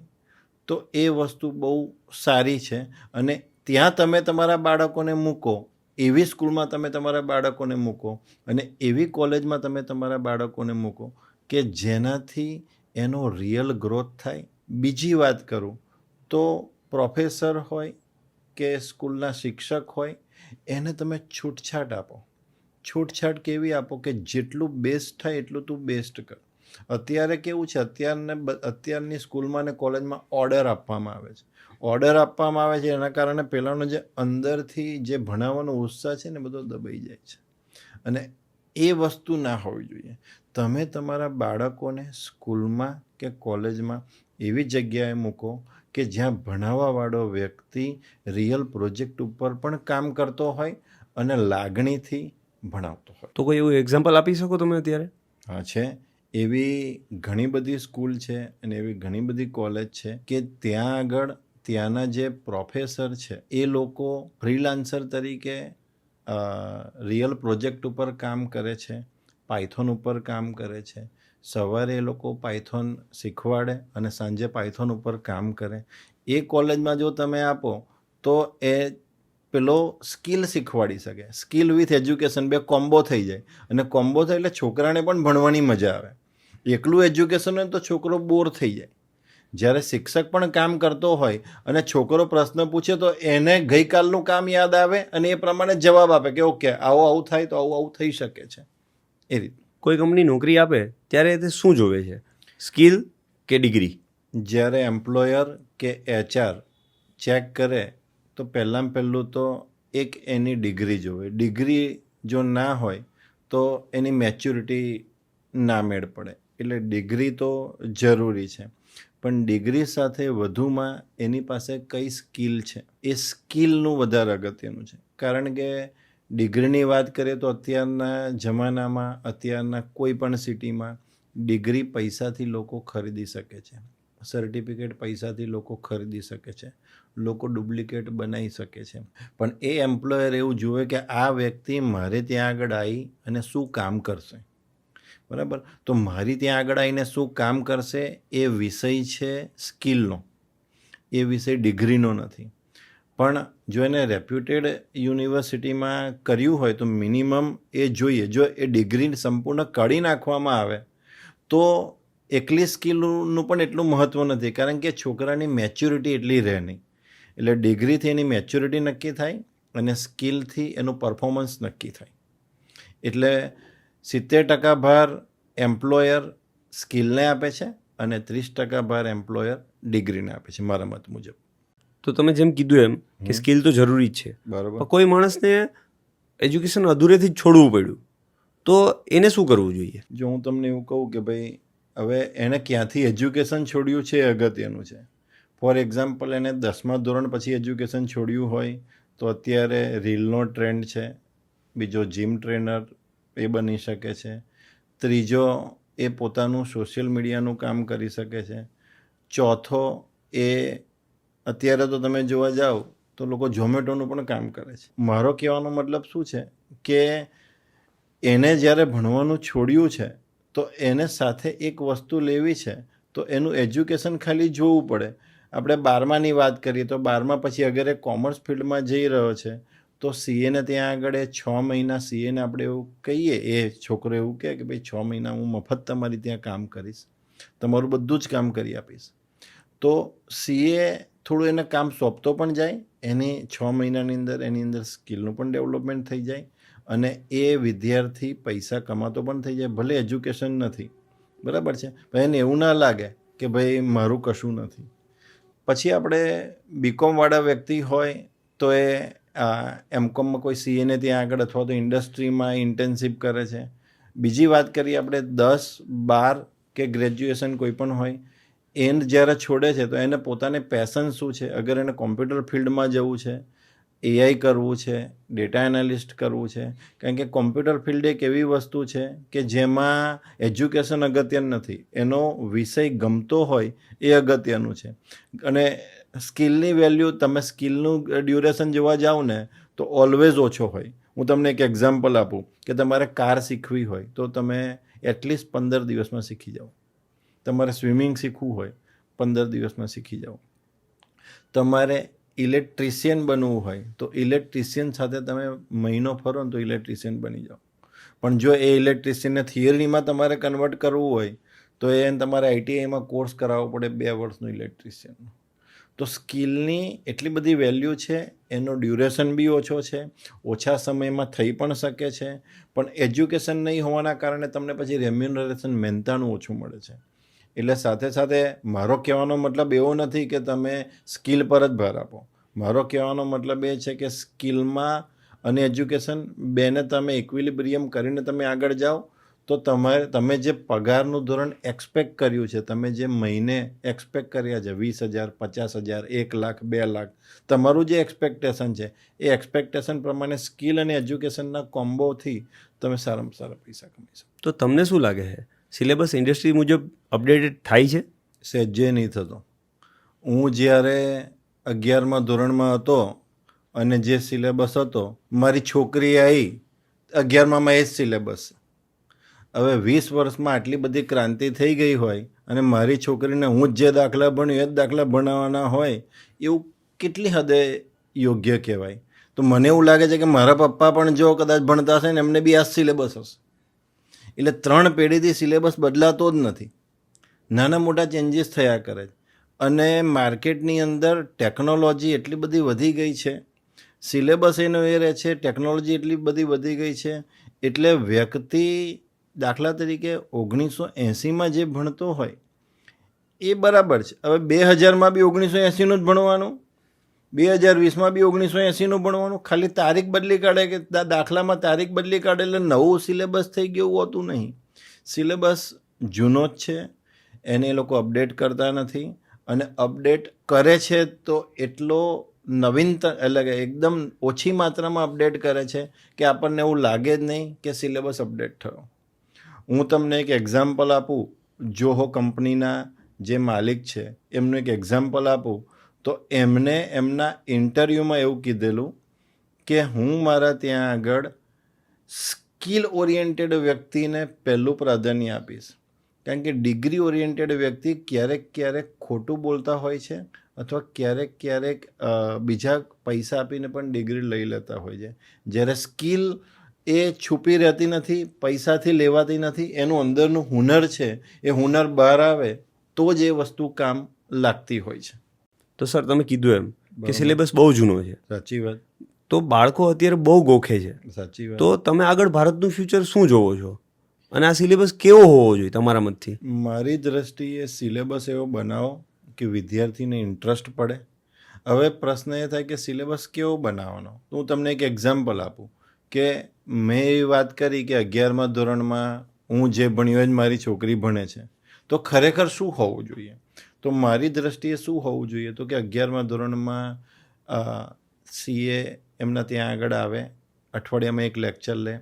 તો એ વસ્તુ બહુ સારી છે. અને ત્યાં તમે તમારા બાળકોને મૂકો, એવી સ્કૂલમાં તમે તમારા બાળકોને મૂકો અને એવી કોલેજમાં તમે તમારા બાળકોને મૂકો કે જેનાથી એનો રિયલ ગ્રોથ થાય. બીજી વાત કરું તો પ્રોફેસર હોય કે સ્કૂલના શિક્ષક હોય એને તમે છૂટછાટ આપો. છૂટછાટ કેવી આપો કે જેટલું બેસ્ટ થાય એટલું તું બેસ્ટ કર. અત્યારે કેવું છે, અત્યારની સ્કૂલમાં ને કોલેજમાં ઓર્ડર આપવામાં આવે છે. ઓર્ડર આપવામાં આવે છે એના કારણે પહેલાંનો જે અંદરથી જે ભણાવવાનો ઉત્સાહ છે ને બધો દબાઈ જાય છે અને એ વસ્તુ ના હોવી જોઈએ. તમે તમારા બાળકોને સ્કૂલમાં કે કોલેજમાં એવી જગ્યાએ મૂકો કે જ્યાં ભણાવવાવાળો વ્યક્તિ રિયલ પ્રોજેક્ટ ઉપર પણ કામ કરતો હોય અને લાગણીથી ભણાવતો હોય. તો કોઈ એવું એક્ઝામ્પલ આપી શકો તમે અત્યારે? હા છે. એવી ઘણી બધી સ્કૂલ છે અને એવી ઘણી બધી કોલેજ છે કે ત્યાં આગળ ત્યાંના જે પ્રોફેસર છે એ લોકો ફ્રીલાન્સર તરીકે રિયલ પ્રોજેક્ટ ઉપર કામ કરે છે, પાયથોન ઉપર કામ કરે છે. સવારે એ લોકો પાયથોન શીખવાડે અને સાંજે પાયથોન ઉપર કામ કરે. એ કોલેજમાં જો તમે આપો તો એ પેલો સ્કિલ શીખવાડી શકે. સ્કિલ વિથ એજ્યુકેશન બે કોમ્બો થઈ જાય અને કોમ્બો થાય એટલે છોકરાને પણ ભણવાની મજા આવે. એકલું એજ્યુકેશન હોય તો છોકરો બોર થઈ જાય. જ્યારે શિક્ષક પણ કામ કરતો હોય અને છોકરો પ્રશ્ન પૂછે તો એને ગઈકાલનું કામ યાદ આવે અને એ પ્રમાણે જવાબ આપે કે ઓકે આવું થાય તો આવું થઈ શકે છે. એ રીતે કોઈ કંપની નોકરી આપે ત્યારે તે શું જોવે છે, સ્કિલ કે ડિગ્રી? જ્યારે એમ્પ્લોયર કે HR ચેક કરે તો પહેલું તો એક એની ડિગ્રી જોવે. ડિગ્રી જો ના હોય તો એની મેચ્યોરિટી ના મેળ પડે. એટલે ડિગ્રી તો જરૂરી છે, પણ ડિગ્રી સાથે વધુમાં એની પાસે કઈ સ્કિલ છે એ સ્કિલનું વધારે અગત્યનું છે. કારણ કે ડિગ્રીની વાત કરીએ તો અત્યારના જમાનામાં, અત્યારના કોઈ પણ સિટીમાં ડિગ્રી પૈસાથી લોકો ખરીદી શકે છે, સર્ટિફિકેટ પૈસાથી લોકો ખરીદી શકે છે, લોકો ડુપ્લિકેટ બનાવી શકે છે. પણ એ એમ્પ્લોયર એવું જુએ કે આ વ્યક્તિ મારે ત્યાં આગળ આવી અને શું કામ કરશે, બરાબર? તો મારી ત્યાં આગળ આવીને શું કામ કરશે એ વિષય છે સ્કિલનો, એ વિષય ડિગ્રીનો નથી. પણ જો એને રેપ્યુટેડ યુનિવર્સિટીમાં કર્યું હોય તો મિનિમમ એ જોઈએ. જો એ ડિગ્રી સંપૂર્ણ કાઢી નાખવામાં આવે તો એકલી સ્કિલનું પણ એટલું મહત્ત્વ નથી, કારણ કે છોકરાની મેચ્યોરિટી એટલી રહે નહીં. એટલે ડિગ્રીથી એની મેચ્યોરિટી નક્કી થાય અને સ્કિલથી એનું પરફોર્મન્સ નક્કી થાય. એટલે 70% ભાર એમ્પ્લોયર સ્કિલને આપે છે અને 30% ભાર એમ્પ્લોયર ડિગ્રીને આપે છે, મારા મત મુજબ. તો તમે જેમ કીધું એમ કે સ્કિલ તો જરૂરી જ છે, બરાબર. પણ કોઈ માણસને એજ્યુકેશન અધૂરેથી જ છોડવું પડ્યું તો એને શું કરવું જોઈએ? જો હું તમને એવું કહું કે ભાઈ હવે એણે ક્યાંથી એજ્યુકેશન છોડ્યું છે એ અગત્યનું છે. ફોર એક્ઝામ્પલ, એને 10મા ધોરણ પછી એજ્યુકેશન છોડ્યું હોય તો અત્યારે રીલનો ટ્રેન્ડ છે. બીજો જીમ ટ્રેનર એ બની શકે છે. ત્રીજો એ પોતાનું સોશિયલ મીડિયાનું કામ કરી શકે છે. ચોથો એ અત્યારે તો તમે જોવા જાઓ તો લોકો ઝોમેટોનું પણ કામ કરે છે. મારો કહેવાનો મતલબ શું છે કે એને જ્યારે ભણવાનું છોડ્યું છે તો એને સાથે એક વસ્તુ લેવી છે તો એનું એજ્યુકેશન ખાલી જોવું પડે. આપણે 12માની વાત કરીએ તો 12મા પછી અગર એ કોમર્સ ફિલ્ડમાં જઈ રહ્યો છે તો સીએને ત્યાં આગળ 6 મહિના સીએને આપણે એવું કહીએ, એ છોકરો એવું કહે કે ભાઈ 6 મહિના હું મફત તમારી ત્યાં કામ કરીશ, તમારું બધું જ કામ કરી આપીશ. તો સીએ થોડું એને કામ સોંપતો પણ જાય, એની 6 મહિનાની અંદર એની અંદર સ્કિલનું પણ ડેવલપમેન્ટ થઈ જાય અને એ વિદ્યાર્થી પૈસા કમાતો પણ થઈ જાય, ભલે એજ્યુકેશન નથી, બરાબર છે, પણ એને એવું ના લાગે કે ભાઈ મારું કશું નથી. પછી આપણે બીકોમવાળા વ્યક્તિ હોય તો એ એમકોમમાં કોઈ સીએને ત્યાં આગળ અથવા તો ઇન્ડસ્ટ્રીમાં ઇન્ટર્નશીપ કરે છે. બીજી વાત કરીએ આપણે 10, 12 કે ગ્રેજ્યુએશન કોઈ પણ હોય, એને જ્યારે છોડે છે તો એને પોતાને પેશન શું છે. અગર એને કોમ્પ્યુટર ફિલ્ડમાં જવું છે, એઆઈ કરવું છે, ડેટા એનાલિસ્ટ કરવું છે, કારણ કે કોમ્પ્યુટર ફિલ્ડ એક એવી વસ્તુ છે કે જેમાં એજ્યુકેશન અગત્યનું નથી, એનો વિષય ગમતો હોય એ અગત્યનું છે. અને સ્કિલની વેલ્યુ, તમે સ્કિલનું ડ્યુરેશન જોવા જાઓ ને તો ઓલવેઝ ઓછો હોય. હું તમને એક એક્ઝામ્પલ આપું કે તમારે કાર શીખવી હોય તો તમે એટલીસ્ટ 15 દિવસમાં શીખી જાઓ. તમારે સ્વિમિંગ શીખવું હોય 15 દિવસમાં શીખી જાઓ. તમારે ઇલેક્ટ્રિશિયન બનવું હોય તો ઇલેક્ટ્રિશિયન સાથે તમે મહિનો ફરો ને તો ઇલેક્ટ્રિશિયન બની જાઓ. પણ જો એ ઇલેક્ટ્રિશિયનને થિયરીમાં તમારે કન્વર્ટ કરવું હોય તો એ તમારે આઈટીઆઈમાં કોર્સ કરાવવો પડે 2 વર્ષનું ઇલેક્ટ્રિશિયનનું. તો સ્કિલની એટલી બધી વેલ્યુ છે, એનો ડ્યુરેશન બી ઓછો છે, ઓછા સમયમાં થઈ પણ શકે છે, પણ એજ્યુકેશન નહીં હોવાના કારણે તમને પછી રેમ્યુનરેશન મહેનતાણું ઓછું મળે છે. એટલે સાથે સાથે મારો કહેવાનો મતલબ એવો નથી કે તમે સ્કિલ પર જ ભાર આપો. મારો કહેવાનો મતલબ એ છે કે સ્કિલમાં અને એજ્યુકેશન બેને તમે ઇક્વિલિબ્રિયમ કરીને તમે આગળ જાઓ તો તમે જે પગારનું ધોરણ એક્સપેક્ટ કર્યું છે, તમે જે મહિને એક્સપેક્ટ કર્યા છે 20,000, 50,000, 1 લાખ, 2 લાખ, તમારું જે એક્સપેક્ટેશન છે એ એક્સપેક્ટેશન પ્રમાણે સ્કિલ અને એજ્યુકેશનના કોમ્બોથી તમે સારામાં સારા પૈસા કમાઈ શકો. તો તમને શું લાગે છે, સિલેબસ ઇન્ડસ્ટ્રી મુજબ અપડેટેડ થાય છે? સહેજે નહીં થતો. હું જ્યારે 11મા ધોરણમાં હતો અને જે સિલેબસ હતો, મારી છોકરી આવી 11મામાં એ જ સિલેબસ. હવે 20 વર્ષમાં આટલી બધી ક્રાંતિ થઈ ગઈ હોય અને મારી છોકરીને હું જ જે દાખલા ભણ્યું એ જ દાખલા ભણાવવાના હોય, એવું કેટલી હદે યોગ્ય કહેવાય? તો મને એવું લાગે છે કે મારા પપ્પા પણ જો કદાચ ભણતા હશે ને એમને બી આ સિલેબસ હશે. એટલે 3 પેઢીથી સિલેબસ બદલાતો જ નથી, નાના મોટા ચેન્જીસ થયા કરે છે. અને માર્કેટની અંદર ટેકનોલોજી એટલી બધી વધી ગઈ છે, સિલેબસ એનો એ રહે છે, ટેકનોલોજી એટલી બધી વધી ગઈ છે, એટલે વ્યક્તિ દાખલા તરીકે 1980માં જે ભણતો હોય એ બરાબર છે. હવે 2000માં બી 1980નું જ ભણવાનું, 2020માં બી 1980નું ભણવાનું, ખાલી તારીખ બદલી કાઢે કે દાખલામાં તારીખ બદલી કાઢે એટલે નવું સિલેબસ થઈ ગયું હોતું નહીં. સિલેબસ જૂનો જ છે, એને એ લોકો અપડેટ કરતા નથી, અને અપડેટ કરે છે તો એટલો નવીનતા એટલે કે એકદમ ઓછી માત્રામાં અપડેટ કરે છે કે આપણને એવું લાગે જ નહીં કે સિલેબસ અપડેટ થયો. હું તમને એક એક્ઝામ્પલ આપું, જોહો કંપનીના જે માલિક છે એમનું એક એક્ઝામ્પલ આપું તો એમને એમના ઇન્ટરવ્યૂમાં એવું કીધેલું કે હું મારા ત્યાં આગળ સ્કિલ ઓરિએન્ટેડ વ્યક્તિને પહેલું પ્રાધાન્ય આપીશ, કારણ કે ડિગ્રી ઓરિએન્ટેડ વ્યક્તિ ક્યારેક ખોટું બોલતા હોય છે અથવા ક્યારેક બીજા પૈસા આપીને પણ ડિગ્રી લઈ લેતા હોય છે, જ્યારે સ્કિલ એ છુપી રહેતી નથી, પૈસાથી લેવાતી નથી, એનું અંદરનું હુનર છે એ હુનર બહાર આવે તો જ એ વસ્તુ કામ લાગતી હોય છે. તો સર તમે કીધું એમ કે સિલેબસ બહુ જૂનો છે. સાચી વાત. તો બાળકો અત્યારે બહુ ગોખે છે. સાચી વાત. તો તમે આગળ ભારતનું ફ્યુચર શું જોવો છો અને આ સિલેબસ કેવો હોવો જોઈએ તમારા મતથી? મારી દ્રષ્ટિએ સિલેબસ એવો બનાવો કે વિદ્યાર્થીને ઇન્ટરેસ્ટ પડે. હવે પ્રશ્ન એ થાય કે સિલેબસ કેવો બનાવવાનો, તો હું તમને એક એક્ઝામ્પલ આપું કે મેં એવી વાત કરી કે 11મા ધોરણમાં હું જે ભણ્યો જ મારી છોકરી ભણે છે, તો ખરેખર શું હોવું જોઈએ? તો મારી દ્રષ્ટિએ શું હોવું જોઈએ તો કે 11મા ધોરણમાં CA એમના ત્યાં આગળ આવે, અઠવાડિયામાં એક લેક્ચર લે,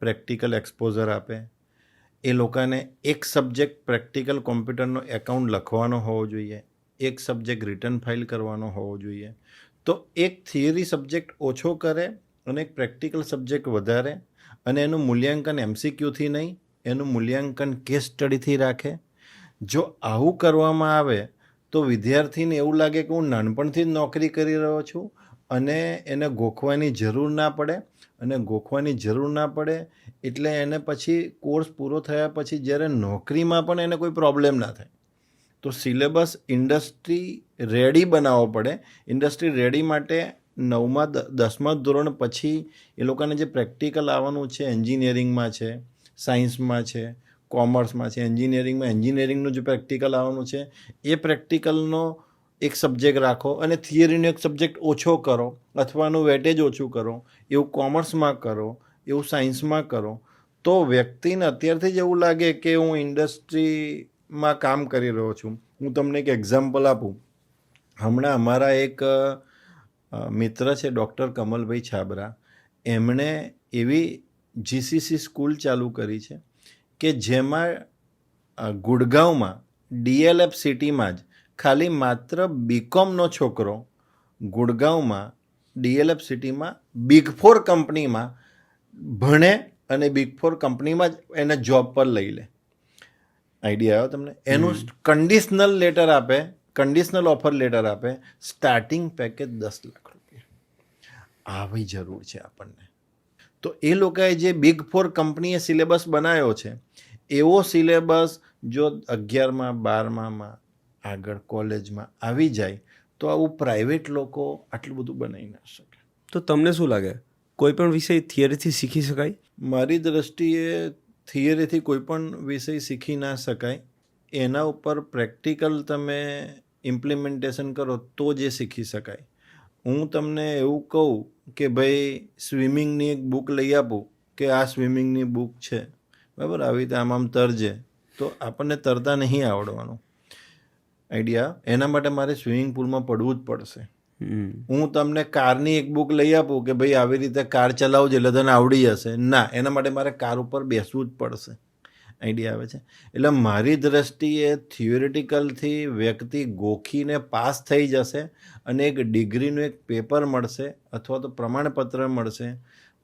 પ્રેક્ટિકલ એક્સપોઝર આપે, એ લોકોને એક સબ્જેક્ટ પ્રેક્ટિકલ કોમ્પ્યુટરનો એકાઉન્ટ લખવાનો હોવો જોઈએ, એક સબ્જેક્ટ રિટર્ન ફાઇલ કરવાનો હોવો જોઈએ. તો એક થિયરી સબ્જેક્ટ ઓછો કરે અને એક પ્રેક્ટિકલ સબ્જેક્ટ વધારે, અને એનું મૂલ્યાંકન MCQથી નહીં, એનું મૂલ્યાંકન કેસ સ્ટડીથી રાખે. જો આવું કરવામાં આવે તો વિદ્યાર્થીને એવું લાગે કે હું નાનપણથી જ નોકરી કરી રહ્યો છું અને એને ગોખવાની જરૂર ના પડે, અને ગોખવાની જરૂર ના પડે એટલે એને પછી કોર્સ પૂરો થયા પછી જ્યારે નોકરીમાં પણ એને કોઈ પ્રોબ્લેમ ના થાય. તો સિલેબસ ઇન્ડસ્ટ્રી રેડી બનાવવો પડે. ઇન્ડસ્ટ્રી રેડી માટે 9મા 10મા ધોરણ પછી એ લોકોને જે પ્રેક્ટિકલ આવવાનું છે, એન્જિનિયરિંગમાં છે, સાયન્સમાં છે, કોમર્સમાં છે, એન્જિનિયરિંગનું જે પ્રેક્ટિકલ આવવાનું છે એ પ્રેક્ટિકલનો એક સબ્જેક્ટ રાખો અને થિયરીનો એક સબ્જેક્ટ ઓછો કરો અથવા એનું વેટેજ ઓછું કરો. એવું કોમર્સમાં કરો, એવું સાયન્સમાં કરો, તો વ્યક્તિને અત્યારથી જ એવું લાગે કે હું ઇન્ડસ્ટ્રીમાં કામ કરી રહ્યો છું. હું તમને એક એક્ઝામ્પલ આપું. હમણાં અમારા એક મિત્ર છે ડૉક્ટર કમલભાઈ છાબરા, એમણે એવી GCC સ્કૂલ ચાલુ કરી છે કે જેમાં ગુડગાંવમાં DLF સિટીમાં જ ખાલી માત્ર BComનો છોકરો ગુડગાંવમાં DLF સિટીમાં બિગ 4 કંપનીમાં ભણે અને બિગ 4 કંપનીમાં જ એને જોબ પર લઈ લે. આઈડિયા આવ્યો તમને? એનું કન્ડિશનલ લેટર આપે, કન્ડિશનલ ઓફર લેટર આપે, સ્ટાર્ટિંગ પેકેજ 10 લાખ રૂપિયા. આવી જરૂર છે આપણને. તો એ લોકોએ જે બિગ 4 કંપનીએ સિલેબસ બનાવ્યો છે એવો સિલેબસ જો 11મા 12મામાં આગળ કોલેજમાં આવી જાય તો આવું પ્રાઇવેટ લોકો આટલું બધું બનાવી ના શકે. તો તમને શું લાગે, કોઈ પણ વિષય થિયરીથી શીખી શકાય? મારી દ્રષ્ટિએ થિયરીથી કોઈ પણ વિષય શીખી ના શકાય. એના ઉપર પ્રેક્ટિકલ તમે ઇમ્પ્લિમેન્ટેશન કરો તો જ એ શીખી શકાય. હું તમને એવું કહું કે ભાઈ સ્વિમિંગની એક બુક લઈ આપું કે આ સ્વિમિંગની બુક છે, બરાબર, આવી રીતે આમ તરજે, તો આપણને તરતા નહીં આવડવાનું. આઈડિયા? એના માટે મારે સ્વિમિંગ પુલમાં પડવું જ પડશે. હું તમને કારની એક બુક લઈ આપું કે ભાઈ આવી રીતે કાર ચલાવજે એટલે તને આવડી જશે, ના, એના માટે મારે કાર ઉપર બેસવું જ પડશે. આઈડિયા આવે છે? એટલે મારી દ્રષ્ટિએ થિયોરિટિકલથી વ્યક્તિ ગોખીને પાસ થઈ જશે અને એક ડિગ્રીનું એક પેપર મળશે અથવા તો પ્રમાણપત્ર મળશે,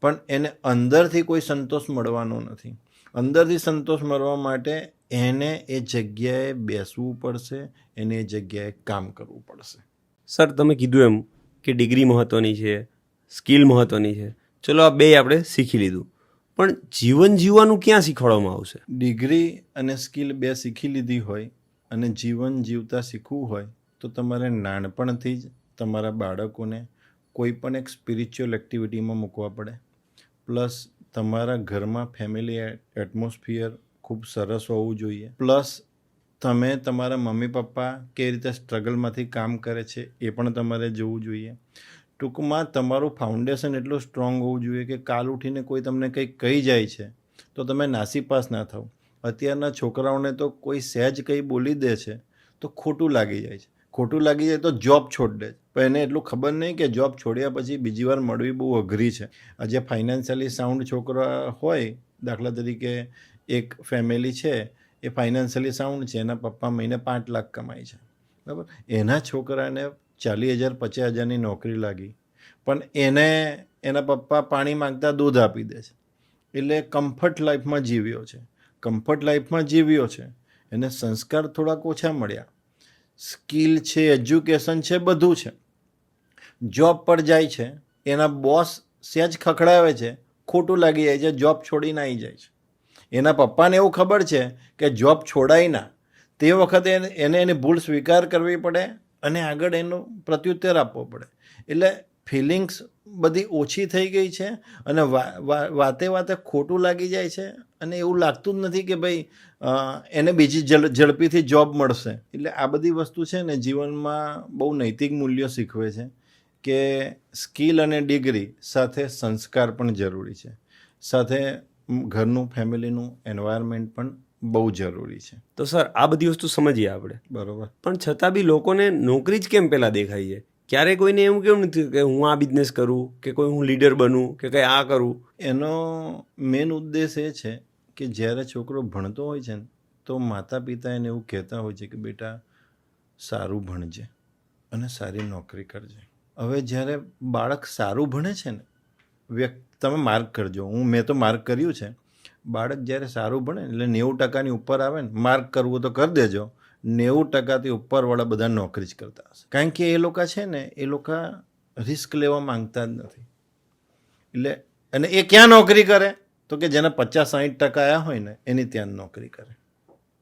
પણ એને અંદરથી કોઈ સંતોષ મળવાનો નથી. અંદરથી સંતોષ મળવા માટે એને એ જગ્યાએ બેસવું પડશે, એને એ જગ્યાએ કામ કરવું પડશે. સર તમે કીધું એમ કે ડિગ્રી મહત્ત્વની છે, સ્કિલ મહત્ત્વની છે, ચલો આ બે આપણે શીખી લીધું, પણ જીવન જીવવાનું ક્યાં શીખવાડવામાં આવશે? ડિગ્રી અને સ્કિલ બે શીખી લીધી હોય અને જીવન જીવતા શીખવું હોય તો તમારે નાનપણથી જ તમારા બાળકોને કોઈ પણ એક સ્પિરિચ્યુઅલ એક્ટિવિટીમાં મૂકવા પડે. પ્લસ તમારા ઘરમાં ફેમિલી એટમોસ્ફિયર ખૂબ સરસ હોવું જોઈએ. પ્લસ તમે તમારા મમ્મી પપ્પા કઈ રીતે સ્ટ્રગલમાંથી કામ કરે છે એ પણ તમારે જોવું જોઈએ. ટૂંકમાં તમારું ફાઉન્ડેશન એટલું સ્ટ્રોંગ હોવું જોઈએ કે કાલ ઉઠીને કોઈ તમને કંઈક કહી જાય છે તો તમે નાસીપાસ ના થાવ. અત્યારના છોકરાઓને તો કોઈ સહેજ કંઈ બોલી દે છે તો ખોટું લાગી જાય છે. ખોટું લાગી જાય તો જોબ છોડી દે છે. પણ એને એટલું ખબર નહીં કે જોબ છોડ્યા પછી બીજી વાર મળવી બહુ અઘરી છે. આજે ફાઇનાન્શિયલી સાઉન્ડ છોકરા હોય, દાખલા તરીકે એક ફેમિલી છે, એ ફાઇનાન્શિયલી સાઉન્ડ છે, એના પપ્પા મહિને 5 લાખ કમાય છે, બરાબર. એના છોકરાને 40,000 50,000ની નોકરી લાગી, પણ એને એના પપ્પા પાણી માંગતા દૂધ આપી દે છે. એટલે કમ્ફર્ટ લાઈફમાં જીવ્યો છે. કમ્ફર્ટ લાઈફમાં જીવ્યો છે, એને સંસ્કાર થોડાક ઓછા મળ્યા. સ્કિલ છે, એજ્યુકેશન છે, બધું છે. જોબ પર જાય છે, એના બોસ સહેજ ખખડાવે છે, ખોટું લાગી જાય છે, જોબ છોડીને આવી જાય છે. એના પપ્પાને એવું ખબર છે કે જોબ છોડાય ના, તે વખતે એને એની ભૂલ સ્વીકાર કરવી પડે અને આગળ એનો પ્રત્યુત્તર આપવો પડે. એટલે ફિલિંગ્સ બધી ઓછી થઈ ગઈ છે અને વાતે વાતે ખોટું લાગી જાય છે અને એવું લાગતું જ નથી કે ભાઈ એને બીજી ઝડપીથી જોબ મળશે. એટલે આ બધી વસ્તુ છે ને જીવનમાં બહુ નૈતિક મૂલ્યો શીખવે છે કે સ્કિલ અને ડિગ્રી સાથે સંસ્કાર પણ જરૂરી છે, સાથે ઘરનું ફેમિલીનું એન્વાયરમેન્ટ પણ બહુ જરૂરી છે. તો સર આ બધી વસ્તુ સમજીએ આપણે, બરાબર. પણ છતાં બી લોકોને નોકરી જ કેમ પહેલાં દેખાય છે? ક્યારે કોઈને એવું કેમ નથી કે હું આ બિઝનેસ કરું કે કોઈ હું લીડર બનું કે કંઈ આ કરું? એનો મેઇન ઉદ્દેશ એ છે કે જ્યારે છોકરો ભણતો હોય છે ને તો માતા પિતા એને એવું કહેતા હોય છે કે બેટા સારું ભણજે અને સારી નોકરી કરજે. હવે જ્યારે બાળક સારું ભણે છે ને, તમે માર્ક કરજો, મેં તો માર્ક કર્યું છે, બાળક જ્યારે સારું ભણે એટલે 90% ઉપર આવે ને, માર્ક કરવું તો કરી દેજો, 90% ઉપરવાળા બધા નોકરી જ કરતા હશે. કારણ કે એ લોકો છે ને, એ લોકો રિસ્ક લેવા માંગતા જ નથી. એટલે અને એ ક્યાં નોકરી કરે તો કે જેના 50-60% આવ્યા હોય ને એની ત્યાં નોકરી કરે.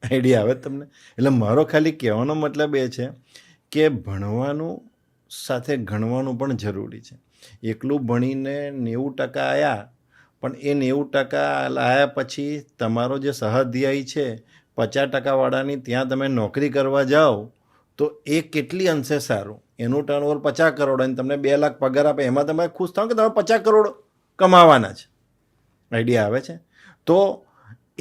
આઈડિયા આવે તમને? એટલે મારો ખાલી કહેવાનો મતલબ એ છે કે ભણવાનું સાથે ગણવાનું પણ જરૂરી છે. એકલું ભણીને 90% આવ્યા, પણ એ 90% આવ્યા પછી તમારો જે સહાધ્યાયી છે 50% વાળાની ત્યાં તમે નોકરી કરવા જાઓ તો એ કેટલી અંશે સારું. એનું ટર્નઓવર 50 કરોડ અને તમને 2 લાખ પગાર આપે, એમાં તમે ખુશ થાઓ કે તમે 50 કરોડ કમાવાના છે. આઈડિયા આવે છે? તો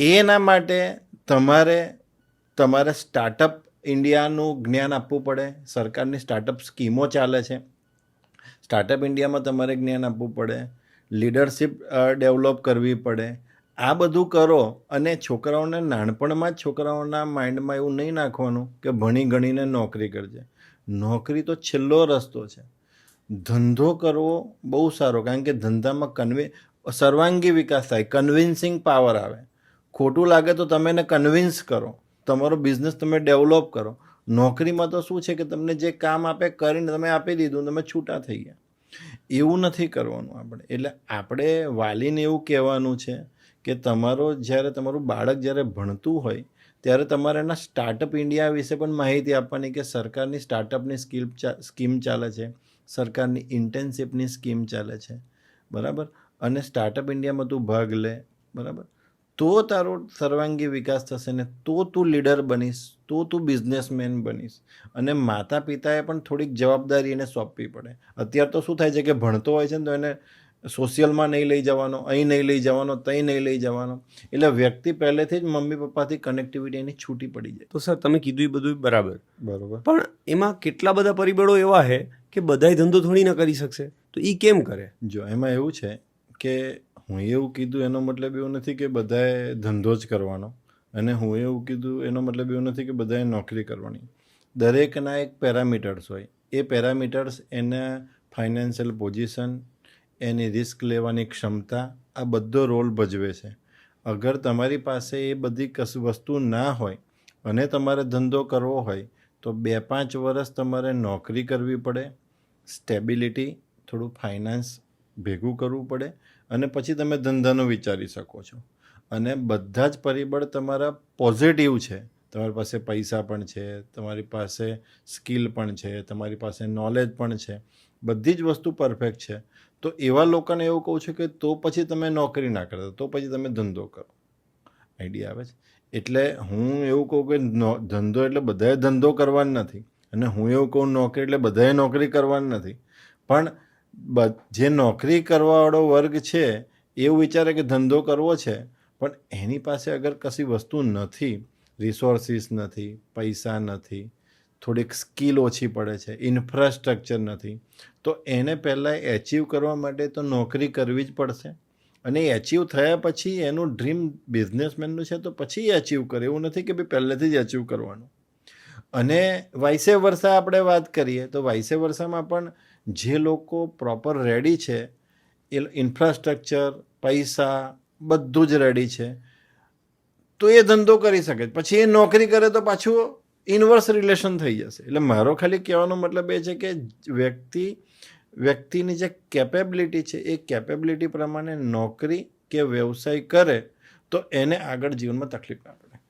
એના માટે તમારે સ્ટાર્ટઅપ ઇન્ડિયાનું જ્ઞાન આપવું પડે. સરકારની સ્ટાર્ટઅપ સ્કીમો ચાલે છે, સ્ટાર્ટઅપ ઇન્ડિયામાં તમારે જ્ઞાન આપવું પડે. લીડરશિપ ડેવલપ કરવી પડે. આ બધું કરો અને છોકરાઓને નાનપણમાં જ છોકરાઓના માઇન્ડમાં એવું નહીં નાખવાનું કે ભણી ગણીને નોકરી કરજે. નોકરી તો છેલ્લો રસ્તો છે. ધંધો કરવો બહુ સારો, કારણ કે ધંધામાં સર્વાંગી વિકાસ થાય, કન્વિન્સિંગ પાવર આવે. ખોટું લાગે તો તમે એને કન્વિન્સ કરો, તમારો બિઝનેસ તમે ડેવલપ કરો. નોકરીમાં તો શું છે કે તમને જે કામ આપે કરીને તમે આપી દીધું, તમે છૂટા થઈ ગયા. એવું નથી કરવાનું આપણે. એટલે આપણે વાલીને એવું કહેવાનું છે કે તમારું બાળક જ્યારે ભણતું હોય ત્યારે તમારે એના સ્ટાર્ટઅપ ઇન્ડિયા વિશે પણ માહિતી આપવાની કે સરકારની સ્ટાર્ટઅપની સ્કીમ ચાલે છે, સરકારની ઇન્ટર્નશીપની સ્કીમ ચાલે છે, બરાબર. અને સ્ટાર્ટઅપ ઇન્ડિયામાં તું ભાગ લે, બરાબર. તો તારો સર્વાંગી વિકાસ થશે ને તો તું લીડર બનીશ, તો તું બિઝનેસમેન બનીશ. અને માતા પિતાએ પણ થોડીક જવાબદારી એને સોંપવી પડે. અત્યારે તો શું થાય છે કે ભણતો હોય છે ને તો એને સોશિયલમાં નહીં લઈ જવાનો, અહીં નહીં લઈ જવાનો, ત્યાં નહીં લઈ જવાનો. એટલે વ્યક્તિ પહેલેથી જ મમ્મી પપ્પાથી કનેક્ટિવિટી એની છૂટી પડી જાય. તો સર તમે કીધું એ બધું બરાબર, બરાબર. પણ એમાં કેટલા બધા પરિબળો એવા છે કે બધાય ધંધો થોડી ના કરી શકશે, તો એ કેમ કરે? જો એમાં એવું છે કે હું એવું કીધું એનો મતલબ એવું નથી કે બધાએ ધંધો જ કરવાનો, અને હું એવું કીધું એનો મતલબ એવું નથી કે બધાએ નોકરી કરવાની. દરેકના એક પેરામીટર્સ હોય. એ પેરામીટર્સ એના ફાઇનાન્શિયલ પોઝિશન, એની રિસ્ક લેવાની ક્ષમતા, આ બધો રોલ ભજવે છે. અગર તમારી પાસે એ બધી વસ્તુ ના હોય અને તમારે ધંધો કરવો હોય તો 2-5 વર્ષ તમારે નોકરી કરવી પડે, સ્ટેબિલિટી, થોડું ફાઇનાન્સ ભેગું કરવું પડે, અને પછી તમે ધંધાનો વિચારી શકો છો. અને બધા જ પરિબળ તમારા પોઝિટિવ છે, તમારી પાસે પૈસા પણ છે, તમારી પાસે સ્કિલ પણ છે, તમારી પાસે નોલેજ પણ છે, બધી જ વસ્તુ પરફેક્ટ છે, તો એવા લોકોને એવું કહું છું કે તો પછી તમે નોકરી ના કરતા, તો પછી તમે ધંધો કરો. આઈડિયા આવે છે? એટલે હું એવું કહું કે ધંધો એટલે બધાએ ધંધો કરવાનો નથી, અને હું એવું કહું નોકરી એટલે બધાએ નોકરી કરવાની નથી. પણ જે નોકરી કરવાવાળો વર્ગ છે એવું વિચારે કે ધંધો કરવો છે, પણ એની પાસે અગર કશી વસ્તુ નથી, રિસોર્સિસ નથી, પૈસા નથી, થોડીક સ્કિલ ઓછી પડે છે, ઇન્ફ્રાસ્ટ્રક્ચર નથી, તો એને પહેલાં એચીવ કરવા માટે તો નોકરી કરવી જ પડશે. અને એ એચીવ થયા પછી એનું ડ્રીમ બિઝનેસમેનનું છે તો પછી એચીવ કરે, એવું નથી કે ભાઈ પહેલેથી જ એચીવ કરવાનું. અને વાઇસે વર્ષા આપણે વાત કરીએ તો વાઇસે વર્ષામાં પણ જે લોકો પ્રોપર રેડી છે, એ ઇન્ફ્રાસ્ટ્રક્ચર, પૈસા બધું જ રેડી છે, તો એ ધંધો કરી શકે. પછી એ નોકરી કરે તો પાછું ઇન્વર્સ રિલેશન થઈ જશે. એટલે મારો ખાલી કહેવાનો મતલબ એ છે કે વ્યક્તિની જે કેપેબિલિટી છે એ કેપેબિલિટી પ્રમાણે નોકરી કે વ્યવસાય કરે તો એને આગળ જીવનમાં તકલીફ ના પડે.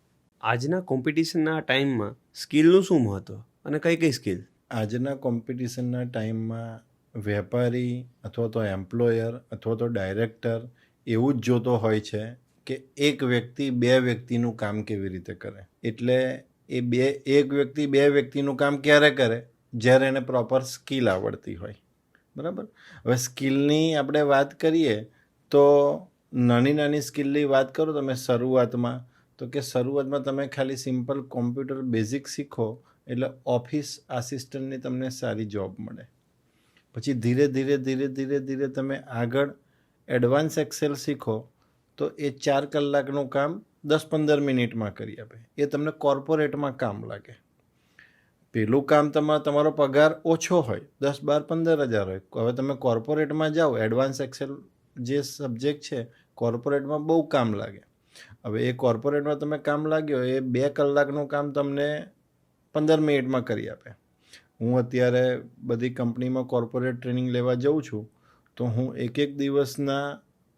આજના કોમ્પિટિશનના ટાઈમમાં સ્કિલનું શું મહત્ત્વ અને કઈ કઈ સ્કિલ? આજના કોમ્પિટિશનના ટાઈમમાં વેપારી અથવા તો એમ્પ્લોયર અથવા તો ડાયરેક્ટર એવું જ જોતો હોય છે કે એક વ્યક્તિ બે વ્યક્તિનું કામ કેવી રીતે કરે. એટલે એક વ્યક્તિ બે વ્યક્તિનું કામ ક્યારે કરે? જ્યારે એને પ્રોપર સ્કિલ આવડતી હોય. બરાબર? હવે સ્કિલની આપણે વાત કરીએ તો નાની નાની સ્કિલની વાત કરો તમે શરૂઆતમાં, તો કે શરૂઆતમાં તમે ખાલી સિમ્પલ કોમ્પ્યુટર બેઝિક શીખો એટલે ઓફિસ આસિસ્ટન્ટની તમને સારી જોબ મળે. પછી ધીરે ધીરે ધીરે ધીરે ધીરે તમે આગળ એડવાન્સ એક્સેલ શીખો તો એ 4 કલાકનું કામ 10-15 મિનિટમાં કરી આપે. એ તમને કોર્પોરેટમાં કામ લાગે. પેલું કામ તમારો પગાર ઓછો હોય, 10-12-15 હજાર હોય. હવે તમે કોર્પોરેટમાં જાઓ, એડવાન્સ એક્સેલ જે સબ્જેક્ટ છે કોર્પોરેટમાં બહુ કામ લાગે. હવે એ કોર્પોરેટમાં તમે કામ લાગ્યો, એ 2 કલાકનું કામ તમને 15 મિનિટમાં કરી આપે. હું અત્યારે બધી કંપનીમાં કોર્પોરેટ ટ્રેનિંગ લેવા જાઉં છું, તો હું એક દિવસના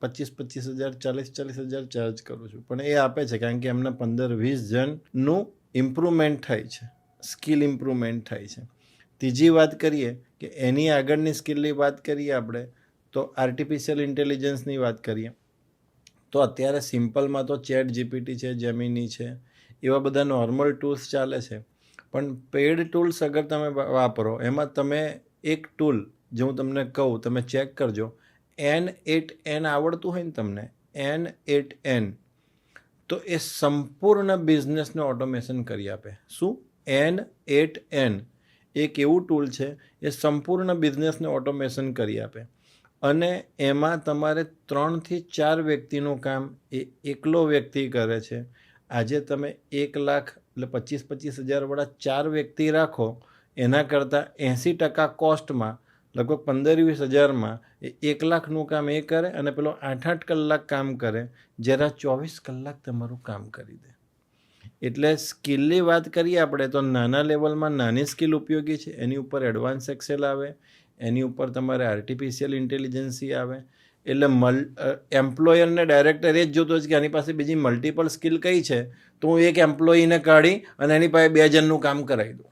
25-25 હજાર, 40-40 હજાર ચાર્જ કરું છું. પણ એ આપે છે કારણ કે એમના 15-20 જણનું ઇમ્પ્રુવમેન્ટ થાય છે, સ્કિલ ઇમ્પ્રુવમેન્ટ થાય છે. ત્રીજી વાત કરીએ કે એની આગળની સ્કિલની વાત કરીએ આપણે તો આર્ટિફિશિયલ ઇન્ટેલિજન્સની વાત કરીએ તો અત્યારે સિમ્પલમાં તો ચેટ જીપીટી છે, જેમિની છે, એવા બધા નોર્મલ ટૂલ્સ ચાલે છે. પણ પેડ ટૂલ્સ અગર તમે વાપરો, એમાં તમે એક ટૂલ જે હું તમને કહું, તમે ચેક કરજો, N8N આવડતું હોય ને તમને, N8N, તો એ સંપૂર્ણ બિઝનેસને ઓટોમેશન કરી આપે. શું? N8N એક એવું ટૂલ છે, એ સંપૂર્ણ બિઝનેસને ઓટોમેશન કરી આપે. અને એમાં તમારે 3 થી 4 વ્યક્તિનું કામ એ એકલો વ્યક્તિ કરે છે. આજે તમે 1 લાખ એટલે 25-25 હજારવાળા 4 વ્યક્તિ રાખો, એના કરતાં 80% કોસ્ટમાં લગભગ 15-20 હજારમાં એ 1 લાખનું કામ એ કરે અને પેલો 8-8 કલાક કામ કરે, જરા 24 કલાક તમારું કામ કરી દે. એટલે સ્કિલની વાત કરીએ આપણે તો નાના લેવલમાં નાની સ્કિલ ઉપયોગી છે, એની ઉપર એડવાન્સ એક્સેલ આવે, એની ઉપર તમારે આર્ટિફિશિયલ ઇન્ટેલિજન્સી આવે. એટલે એમ્પ્લોયરને ડાયરેક્ટર એ જ જોતો છે કે આની પાસે બીજી મલ્ટિપલ સ્કિલ કઈ છે, તો હું એક એમ્પ્લોયીને કાઢી અને એની પાસે 2 જણનું કામ કરાવી દઉં.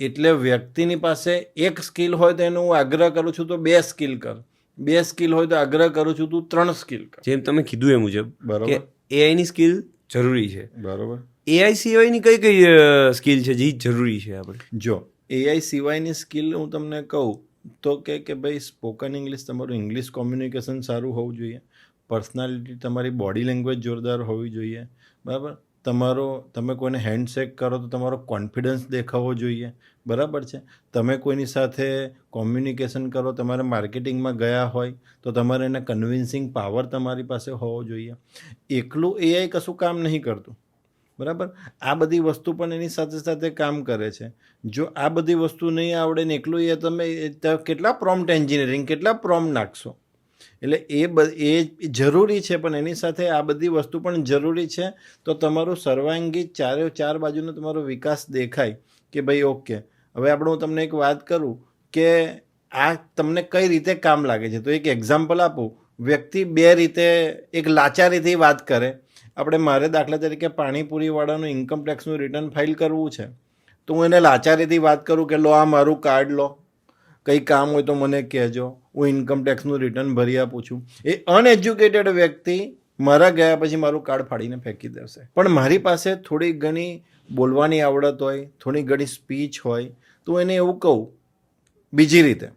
એટલે વ્યક્તિની પાસે એક સ્કિલ હોય તો એનો હું આગ્રહ કરું છું તો 2 સ્કિલ કર, 2 સ્કિલ હોય તો આગ્રહ કરું છું તું 3 સ્કિલ કર. જેમ તમે કીધું એ મુજબ બરોબર. કે એઆઈની સ્કિલ જરૂરી છે. બરોબર. એઆઈ સિવાયની કઈ કઈ સ્કિલ છે જે જરૂરી છે આપણે? જો એઆઈ સિવાયની સ્કિલ હું તમને કહું તો કે ભાઈ સ્પોકન ઇંગ્લિશ, તમારું ઇંગ્લિશ કોમ્યુનિકેશન સારું હોવું જોઈએ, પર્સનાલિટી તમારી બોડી લેંગ્વેજ જોરદાર હોવી જોઈએ. બરાબર? તમે કોઈને હેન્ડશેક કરો તો તમારો કોન્ફિડન્સ દેખાવો જોઈએ. બરાબર છે? તમે કોઈની સાથે કોમ્યુનિકેશન કરો, તમારે માર્કેટિંગમાં ગયા હોય તો તમારે એને કન્વિન્સિંગ પાવર તમારી પાસે હોવો જોઈએ. એકલું એઆઈ કશું કામ નહીં કરતું. બરાબર? આ બધી વસ્તુ પણ એની સાથે સાથે કામ કરે છે. જો આ બધી વસ્તુ નહીં આવડે ને એકલું એ તમે કેટલા પ્રોમ્પ્ટ એન્જિનિયરિંગ, કેટલા પ્રોમ્પ્ટ નાખશો? એટલે એ જરૂરી છે, પણ એની સાથે આ બધી વસ્તુ પણ જરૂરી છે. તો તમારું સર્વાંગી ચાર બાજુનો તમારો વિકાસ દેખાય કે ભાઈ ઓકે. હવે હું તમને એક વાત કરું કે આ તમને કઈ રીતે કામ લાગે છે, તો એક એક્ઝામ્પલ આપું. વ્યક્તિ 2 રીતે, એક લાચારીથી વાત કરે આપણે મારે દાખલા તરીકે પાણીપુરીવાળાનું ઇન્કમ ટેક્સનું રિટર્ન ફાઇલ કરવું છે, તો હું એને લાચારીથી વાત કરું કે લો આ મારું કાર્ડ લો, કંઈ કામ હોય તો મને કહેજો, હું ઇન્કમ ટેક્સનું રિટર્ન ભરી આપું છું. એ અનએજ્યુકેટેડ વ્યક્તિ મારા ગયા પછી મારું કાર્ડ ફાડીને ફેંકી દેશે. પણ મારી પાસે થોડી ઘણી બોલવાની આવડત હોય, થોડી ઘણી સ્પીચ હોય, તો એને એવું કહું બીજી રીતે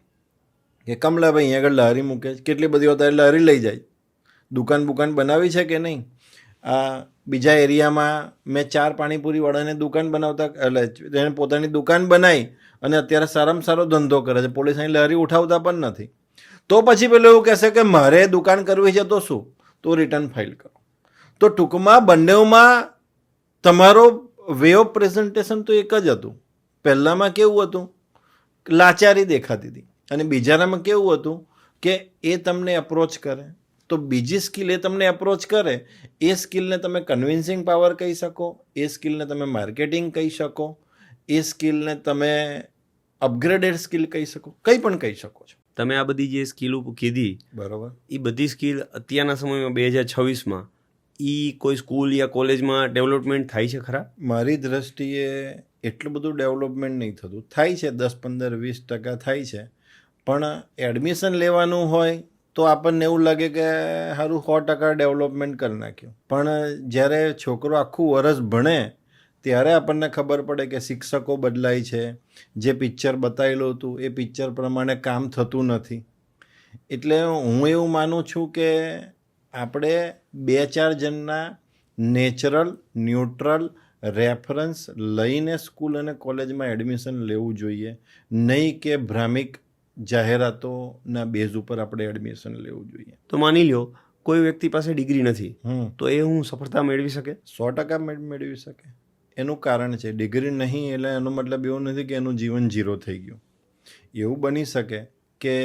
કે કમલાભાઈ અહીંયા આગળ લારી મૂકે છે, કેટલી બધી વધારે લારી લઈ જાય, દુકાન બનાવી છે કે નહીં? આ બીજા એરિયામાં મેં 4 પાણીપુરીવાળાને દુકાન બનાવતા, એટલે એને પોતાની દુકાન બનાવી અને અત્યારે સારામાં સારો ધંધો કરે છે, પોલીસ અહીં લારી ઉઠાવતા પણ નથી. તો પછી પેલું એવું કહેશે કે મારે દુકાન કરવી છે તો શું, તો રિટર્ન ફાઇલ કરો. તો ટૂંકમાં બંનેમાં તમારો વે ઓફ પ્રેઝન્ટેશન તો એક જ હતું. પહેલાંમાં કેવું હતું, લાચારી દેખાતી હતી, અને બીજાનામાં કેવું હતું કે એ તમને અપ્રોચ કરે, તો બીજી સ્કિલ એ તમને અપ્રોચ કરે, એ સ્કિલને તમે કન્વિન્સિંગ પાવર કહી શકો, એ સ્કિલને તમે માર્કેટિંગ કહી શકો, એ સ્કિલને તમે અપગ્રેડેડ સ્કિલ કહી શકો, કંઈ પણ કહી શકો છો. તમે આ બધી જે સ્કિલો કીધી, બરાબર, એ બધી સ્કિલ અત્યારના સમયમાં 2026માં કોઈ સ્કૂલ યા કોલેજમાં ડેવલપમેન્ટ થાય છે ખરા? મારી દ્રષ્ટિએ એટલું બધું ડેવલપમેન્ટ નહીં થતું. થાય છે 10, 15, 20% થાય છે, પણ એડમિશન લેવાનું હોય તો આપણને એવું લાગે કે સારું 100% ડેવલપમેન્ટ કરી નાખ્યું. પણ જ્યારે છોકરો આખું વરસ ભણે ત્યારે આપણને ખબર પડે કે શિક્ષકો બદલાય છે, જે પિક્ચર બતાવેલું હતું એ પિક્ચર પ્રમાણે કામ થતું નથી. એટલે હું એવું માનું છું કે આપણે 2-4 જણના નેચરલ, ન્યુટ્રલ રેફરન્સ લઈને સ્કૂલ અને કોલેજમાં એડમિશન લેવું જોઈએ, નહીં કે ભ્રામિક જાહેરાતોના બેઝ ઉપર આપણે એડમિશન લેવું જોઈએ. તો માની લ્યો કોઈ વ્યક્તિ પાસે ડિગ્રી નથી, તો એ હું સફળતા મેળવી શકે? 100% મેળવી શકે. એનું કારણ છે ડિગ્રી નહીં એટલે એનો મતલબ એવો નથી કે એનું જીવન ઝીરો થઈ ગયું. એવું બની શકે કે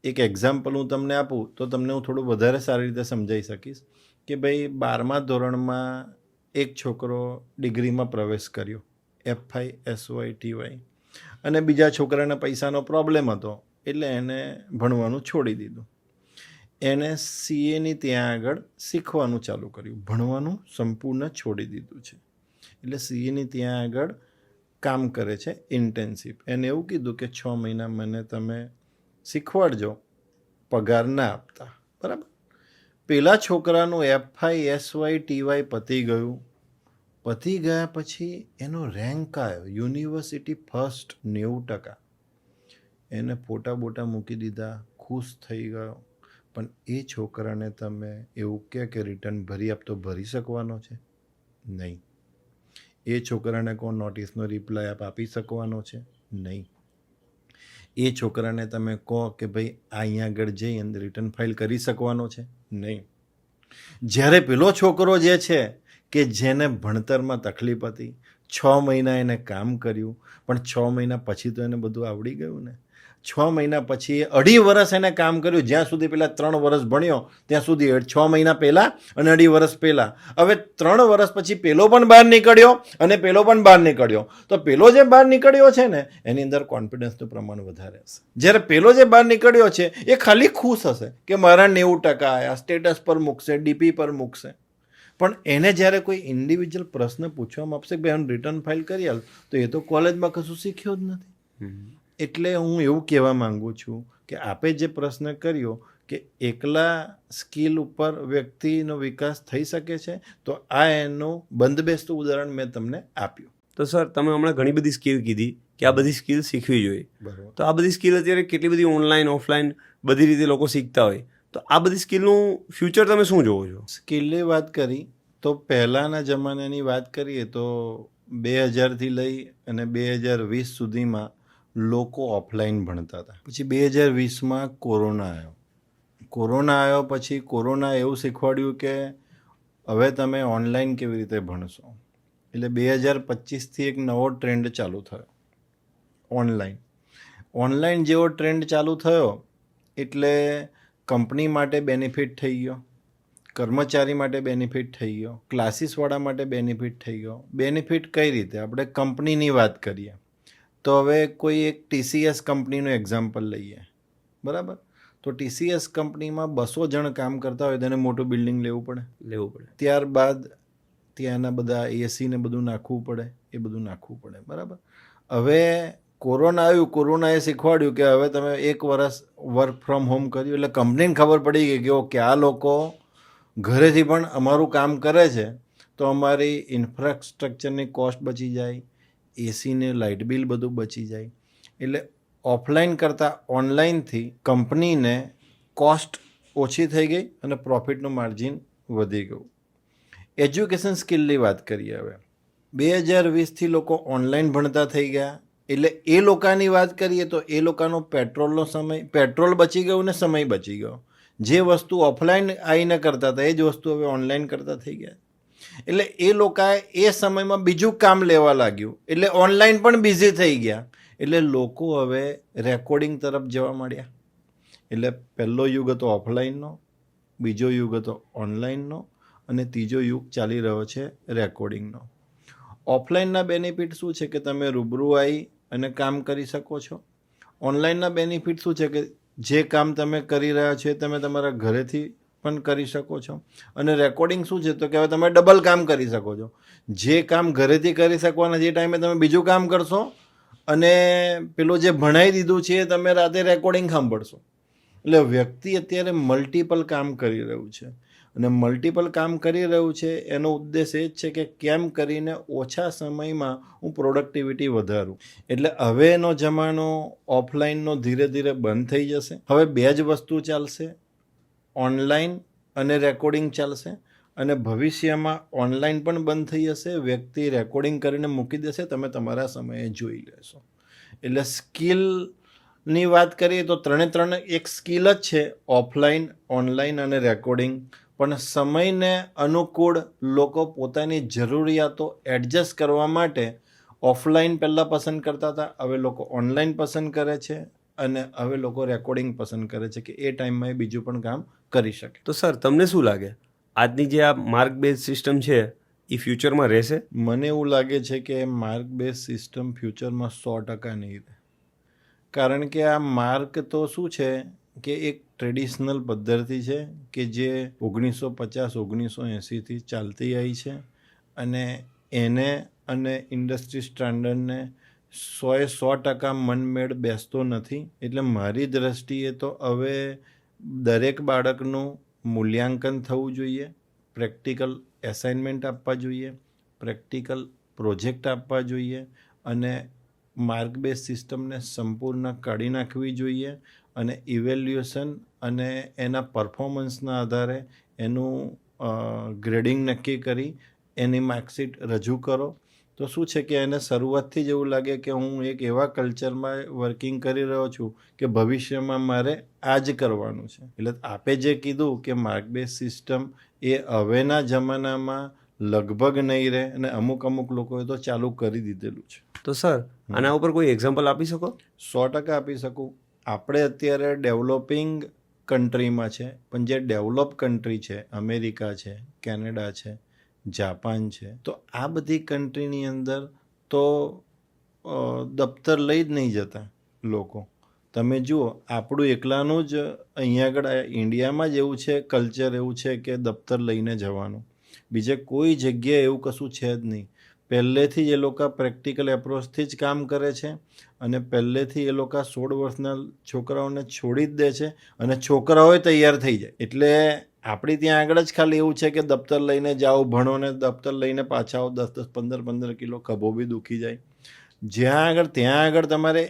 એક એક્ઝામ્પલ હું તમને આપું તો તમને હું થોડું વધારે સારી રીતે સમજાવી શકીશ કે ભાઈ 12મા ધોરણમાં એક છોકરો ડિગ્રીમાં પ્રવેશ કર્યો, FISYTY, અને બીજા છોકરાને પૈસાનો પ્રોબ્લેમ હતો એટલે એને ભણવાનું છોડી દીધું. એણે CAની ત્યાં આગળ શીખવાનું ચાલુ કર્યું, ભણવાનું સંપૂર્ણ છોડી દીધું છે. એટલે CAની ત્યાં આગળ કામ કરે છે ઇન્ટેન્સિવ. એને એવું કીધું કે 6 મહિના મને તમે શીખવાડજો, પગાર ના આપતા. બરાબર. પેલા છોકરાનું FISYTY પતી ગયું. પતી ગયા પછી એનો રેન્ક આવ્યો યુનિવર્સિટી ફર્સ્ટ 90%. એને ફોટા બોટા મૂકી દીધા, ખુશ થઈ ગયો. પણ એ છોકરાને તમે એવું કે રિટર્ન ભરી આપતો ભરી શકવાનો છે? નહીં. એ છોકરાને કોઈ નોટિસનો રિપ્લાય આપી શકવાનો છે? નહીં. એ છોકરાને તમે કહો કે ભાઈ અહીંયા આગળ જઈ અને રિટર્ન ફાઇલ કરી શકવાનો છે? નહીં. જ્યારે પેલો છોકરો જે છે કે જેને ભણતરમાં તકલીફ હતી, 6 મહિના એને કામ કર્યું, પણ 6 મહિના પછી તો એને બધું આવડી ગયું ને. 6 મહિના પછી 2.5 વર્ષ એને કામ કર્યું, જ્યાં સુધી પેલા 3 વર્ષ ભણ્યો ત્યાં સુધી 6 મહિના પહેલાં અને 2.5 વર્ષ પહેલાં. હવે 3 વર્ષ પછી પેલો પણ બહાર નીકળ્યો અને પેલો પણ બહાર નીકળ્યો, તો પેલો જે બહાર નીકળ્યો છે ને એની અંદર કોન્ફિડન્સનું પ્રમાણ વધારે હશે. જ્યારે પેલો જે બહાર નીકળ્યો છે એ ખાલી ખુશ હશે કે મારા 90% આવ્યા, સ્ટેટસ પર મૂકશે, DP પર મૂકશે. પણ એને જ્યારે કોઈ ઇન્ડિવિજ્યુઅલ પ્રશ્ન પૂછવામાં આવશે કે ભાઈ હું રિટર્ન ફાઇલ કરી આલ, તો એ તો કોલેજમાં કશું શીખ્યો જ નથી. એટલે હું એવું કહેવા માગું છું કે આપે જે પ્રશ્ન કર્યો કે એકલા સ્કિલ ઉપર વ્યક્તિનો વિકાસ થઈ શકે છે, તો આ એનું બંધબેસતું ઉદાહરણ મેં તમને આપ્યું. તો સર તમે હમણાં ઘણી બધી સ્કિલ કીધી કે આ બધી સ્કિલ શીખવી જોઈએ. બરાબર. તો આ બધી સ્કિલ અત્યારે કેટલી બધી ઓનલાઈન, ઓફલાઈન બધી રીતે લોકો શીખતા હોય, તો આ બધી સ્કિલનું ફ્યુચર તમે શું જોવો છો? સ્કિલની વાત કરી તો પહેલાંના જમાનાની વાત કરીએ તો 2000થી લઈ અને 2020 સુધીમાં લોકો ઓફલાઈન ભણતા હતા. પછી 2020માં કોરોના આવ્યો. કોરોના આવ્યો પછી કોરોના એવું શીખવાડ્યું કે હવે તમે ઓનલાઈન કેવી રીતે ભણશો. એટલે 2025થી એક નવો ટ્રેન્ડ ચાલુ થયો, ઓનલાઈન. ઓનલાઈન જેવો ટ્રેન્ડ ચાલુ થયો એટલે કંપની માટે બેનિફિટ થઈ ગયો, કર્મચારી માટે બેનિફિટ થઈ ગયો, ક્લાસીસવાળા માટે બેનિફિટ થઈ ગયો. બેનિફિટ કઈ રીતે? આપણે કંપનીની વાત કરીએ તો હવે કોઈ એક TCS કંપનીનું એક્ઝામ્પલ લઈએ, બરાબર. તો TCS કંપનીમાં 200 જણ કામ કરતા હોય તેને મોટું બિલ્ડિંગ લેવું પડે. ત્યારબાદ ત્યાંના બધા AC ને બધું નાખવું પડે, એ બધું નાખવું પડે, બરાબર. હવે કોરોના આવ્યું, કોરોનાએ શીખવાડ્યું કે હવે તમે 1 વર્ષ વર્ક ફ્રોમ હોમ કર્યું એટલે કંપનીને ખબર પડી ગઈ કે ઓકે આ લોકો ઘરેથી પણ અમારું કામ કરે છે, તો અમારી ઇન્ફ્રાસ્ટ્રક્ચરની કોસ્ટ બચી જાય, AC ને લાઇટ બિલ બધું બચી જાય. એટલે ઓફલાઈન કરતાં ઓનલાઈનથી કંપનીને કોસ્ટ ઓછી થઈ ગઈ અને પ્રોફિટનું માર્જિન વધી ગયું. એજ્યુકેશન સ્કિલની વાત કરીએ હવે. 2020થી લોકો ઓનલાઈન ભણતા થઈ ગયા, એટલે એ લોકોની વાત કરીએ તો એ લોકોનો પેટ્રોલ બચી ગયું ને સમય બચી ગયો. જે વસ્તુ ઓફલાઈન આવીને કરતા હતા એ જ વસ્તુ હવે ઓનલાઈન કરતા થઈ ગયા. એટલે એ લોકોએ એ સમયમાં બીજું કામ લેવા લાગ્યું, એટલે ઓનલાઈન પણ બિઝી થઈ ગયા. એટલે લોકો હવે રેકોર્ડિંગ તરફ જવા માંડ્યા. એટલે પહેલો યુગ હતો ઓફલાઈનનો, બીજો યુગ હતો ઓનલાઈનનો અને ત્રીજો યુગ ચાલી રહ્યો છે રેકોર્ડિંગનો. ઓફલાઈનના બેનિફિટ શું છે કે તમે રૂબરૂ આવી અને કામ કરી શકો છો. ઓનલાઈનના બેનિફિટ શું છે કે જે કામ તમે કરી રહ્યા છો એ તમે તમારા ઘરેથી પણ કરી શકો છો. અને રેકોર્ડિંગ શું છે તો કે હવે તમે ડબલ કામ કરી શકો છો. જે કામ ઘરેથી કરી શકવાના જે ટાઈમે તમે બીજું કામ કરશો અને પેલું જે ભણાવી દીધું છે એ તમે રાતે રેકોર્ડિંગ સાંભળશો. એટલે વ્યક્તિ અત્યારે મલ્ટિપલ કામ કરી રહ્યું છે અને મલ્ટિપલ કામ કરી રહ્યું છે એનો ઉદ્દેશ એ જ છે કે કેમ કરીને ઓછા સમયમાં હું પ્રોડક્ટિવિટી વધારું. એટલે હવેનો જમાનો ઓફલાઈનનો ધીરે ધીરે બંધ થઈ જશે. હવે 2 જ વસ્તુ ચાલશે, ઓનલાઈન અને રેકોર્ડિંગ ચાલશે. અને ભવિષ્યમાં ઓનલાઈન પણ બંધ થઈ જશે, વ્યક્તિ રેકોર્ડિંગ કરીને મૂકી દેશે, તમે તમારા સમયે જોઈ લેશો. એટલે સ્કિલની વાત કરીએ તો 3 એક સ્કિલ જ છે, ઓફલાઈન, ઓનલાઈન અને રેકોર્ડિંગ. પણ સમયને અનુકૂળ લોકો પોતાની જરૂરિયાતો એડજસ્ટ કરવા માટે ઓફલાઈન પહેલાં પસંદ કરતા હતા, હવે લોકો ઓનલાઈન પસંદ કરે છે અને હવે લોકો રેકોર્ડિંગ પસંદ કરે છે કે એ ટાઈમમાં એ બીજું પણ કામ કરી શકે. તો સર તમને શું લાગે આજની જે આ માર્ક બેઝ સિસ્ટમ છે એ ફ્યુચરમાં રહેશે? મને એવું લાગે છે કે માર્ક બેઝ સિસ્ટમ ફ્યુચરમાં 100% નહીં રહે. કારણ કે આ માર્ક તો શું છે કે એક ટ્રેડિશનલ પદ્ધતિ છે કે જે 1950-1980થી ચાલતી આવી છે અને એને અને ઇન્ડસ્ટ્રી સ્ટાન્ડર્ડને 100% મનમેળ બેસતો નથી. એટલે મારી દ્રષ્ટિએ તો હવે દરેક બાળકનું મૂલ્યાંકન થવું જોઈએ, પ્રેક્ટિકલ એસાઇનમેન્ટ આપવા જોઈએ, પ્રેક્ટિકલ પ્રોજેક્ટ આપવા જોઈએ અને માર્ક બેઝ સિસ્ટમને સંપૂર્ણ કાઢી નાખવી જોઈએ અને ઇવેલ્યુએશન અને એના પરફોર્મન્સના આધારે એનું ગ્રેડિંગ નક્કી કરી એની માર્કશીટ રજૂ કરો. તો શું છે કે એને શરૂઆતથી જ એવું લાગે કે હું એક એવા કલ્ચરમાં વર્કિંગ કરી રહ્યો છું કે ભવિષ્યમાં મારે આ જ કરવાનું છે. એટલે આપે જે કીધું કે માર્ક બેઝ સિસ્ટમ એ હવેના જમાનામાં લગભગ નહીં રહે અને અમુક લોકોએ તો ચાલુ કરી દીધેલું છે. તો સર આના ઉપર કોઈ એક્ઝામ્પલ આપી શકો? 100% આપી શકું. આપણે અત્યારે ડેવલપિંગ કન્ટ્રીમાં છે, પણ જે ડેવલપ કન્ટ્રી છે, અમેરિકા છે, કેનેડા છે, જાપાન છે, તો આ બધી કન્ટ્રીની અંદર તો દફતર લઈ જ નહીં જતા લોકો. તમે જુઓ આપણું એકલાનું જ અહીંયા આગળ ઇન્ડિયામાં જ એવું છે, કલ્ચર એવું છે કે દફતર લઈને જવાનું. બીજે કોઈ જગ્યાએ એવું કશું છે જ નહીં. પહેલેથી જ એ લોકો પ્રેક્ટિકલ એપ્રોચથી જ કામ કરે છે અને પહેલેથી એ લોકો 16 વર્ષના છોકરાઓને છોડી જ દે છે અને છોકરાઓ તૈયાર થઈ જાય. એટલે આપણી ત્યાં આગળ જ ખાલી એવું છે કે દફતર લઈને જાઓ, ભણો ને દફતર લઈને પાછા આવો, 10-10, 15-15 કિલો ખભો બી દુખી જાય. ત્યાં આગળ તમારે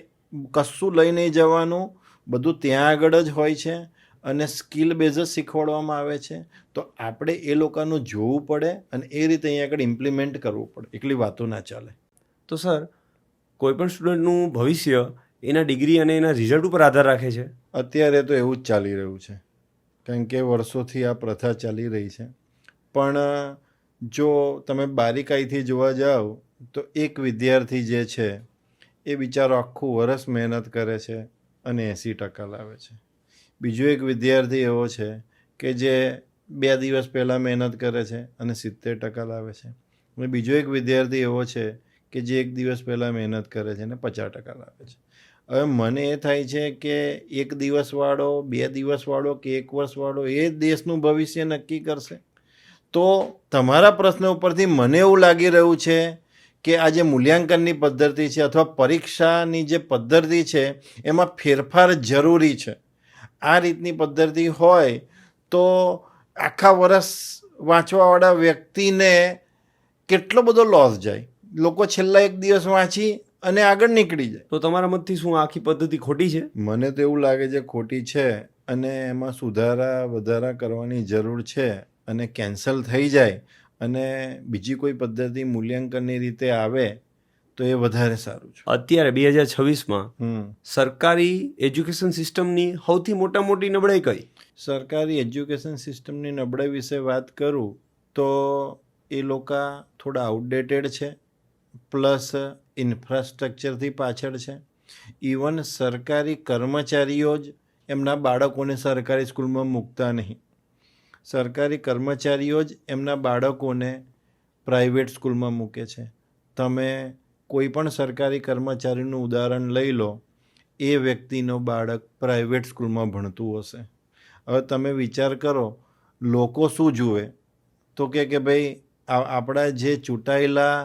કશું લઈ નહીં જવાનું, બધું ત્યાં આગળ જ હોય છે અને સ્કિલ બેઝ જ શીખવાડવામાં આવે છે. તો આપણે એ લોકોનું જોવું પડે અને એ રીતે અહીંયા આગળ ઇમ્પ્લિમેન્ટ કરવું પડે, એકલી વાતો ના ચાલે. તો સર કોઈપણ સ્ટુડન્ટનું ભવિષ્ય એના ડિગ્રી અને એના રિઝલ્ટ ઉપર આધાર રાખે છે? અત્યારે તો એવું જ ચાલી રહ્યું છે, કારણ કે વર્ષોથી આ પ્રથા ચાલી રહી છે. પણ જો તમે બારીકાઈથી જોવા જાઓ તો એક વિદ્યાર્થી જે છે એ બિચારો આખું વર્ષ મહેનત કરે છે અને 80% લાવે છે. બીજો એક વિદ્યાર્થી એવો છે કે જે 2 દિવસ પહેલાં મહેનત કરે છે અને 70% લાવે છે. અને બીજો એક વિદ્યાર્થી એવો છે કે જે 1 દિવસ પહેલાં મહેનત કરે છે અને 50% લાવે છે. હવે મને એ થાય છે કે 1 દિવસવાળો, 2 દિવસવાળો કે 1 વર્ષવાળો એ દેશનું ભવિષ્ય નક્કી કરશે. તો તમારા પ્રશ્ન ઉપરથી મને એવું લાગી રહ્યું છે કે આ જે મૂલ્યાંકનની પદ્ધતિ છે અથવા પરીક્ષાની જે પદ્ધતિ છે એમાં ફેરફાર જરૂરી છે. આ રીતની પદ્ધતિ હોય તો આખા વર્ષ વાંચવાવાળા વ્યક્તિને કેટલો બધો લોસ જાય. લોકો છેલ્લા 1 દિવસ વાંચી અને આગળ નીકળી જાય. તો તમારા મતથી શું આ આખી પદ્ધતિ ખોટી છે? મને તો એવું લાગે છે ખોટી છે અને એમાં સુધારા વધારા કરવાની જરૂર છે અને કેન્સલ થઈ જાય અને બીજી કોઈ પદ્ધતિ મૂલ્યાંકનની રીતે આવે તો એ વધારે સારું છે. અત્યારે 2026માં સરકારી એજ્યુકેશન સિસ્ટમની સૌથી મોટી નબળાઈ કઈ? સરકારી એજ્યુકેશન સિસ્ટમની નબળાઈ વિશે વાત કરું તો એ લોકો થોડા આઉટડેટેડ છે, પ્લસ ઇન્ફ્રાસ્ટ્રક્ચરથી પાછળ છે. ઇવન સરકારી કર્મચારીઓ જ એમના બાળકોને સરકારી સ્કૂલમાં મૂકતા નહીં. સરકારી કર્મચારીઓ જ એમના બાળકોને પ્રાઇવેટ સ્કૂલમાં મૂકે છે. તમે કોઈ પણ સરકારી કર્મચારીનું ઉદાહરણ લઈ લો, એ વ્યક્તિનો બાળક પ્રાઇવેટ સ્કૂલમાં ભણતું હશે. હવે તમે વિચાર કરો, લોકો શું જુએ? તો કે ભાઈ આપણા જે ચૂંટાયેલા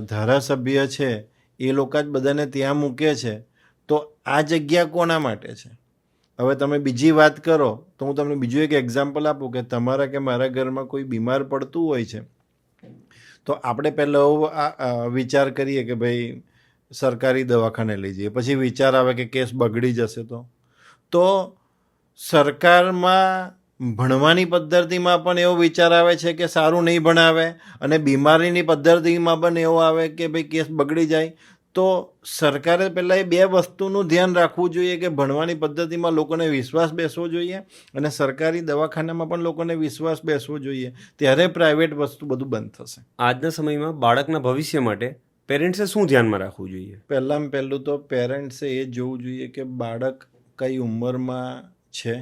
ધારાસભ્ય છે એ લોકો જ બધાને ત્યાં મૂકે છે, તો આ જગ્યા કોના માટે છે? હવે તમે બીજી વાત કરો તો હું તમને બીજું એક એક્ઝામ્પલ આપું કે તમારા કે મારા ઘરમાં કોઈ બીમાર પડતું હોય છે તો આપણે પહેલાં વિચાર કરીએ કે ભાઈ સરકારી દવાખાને લઈ જઈએ, પછી વિચાર આવે કે કેસ બગડી જશે તો સરકારમાં ભણવાની પદ્ધતિમાં પણ એવો વિચાર આવે છે કે સારું નહીં ભણાવે અને બીમારીની પદ્ધતિમાં પણ એવો આવે કે ભાઈ કેસ બગડી જાય. તો સરકારે પહેલાં એ 2 વસ્તુનું ધ્યાન રાખવું જોઈએ કે ભણવાની પદ્ધતિમાં લોકોને વિશ્વાસ બેસવો જોઈએ અને સરકારી દવાખાનામાં પણ લોકોને વિશ્વાસ બેસવો જોઈએ. ત્યારે પ્રાઇવેટ વસ્તુ બધું બંધ થશે. આજના સમયમાં બાળકના ભવિષ્ય માટે પેરેન્ટ્સે શું ધ્યાનમાં રાખવું જોઈએ? પહેલું તો પેરેન્ટ્સે એ જોવું જોઈએ કે બાળક કઈ ઉંમરમાં છે.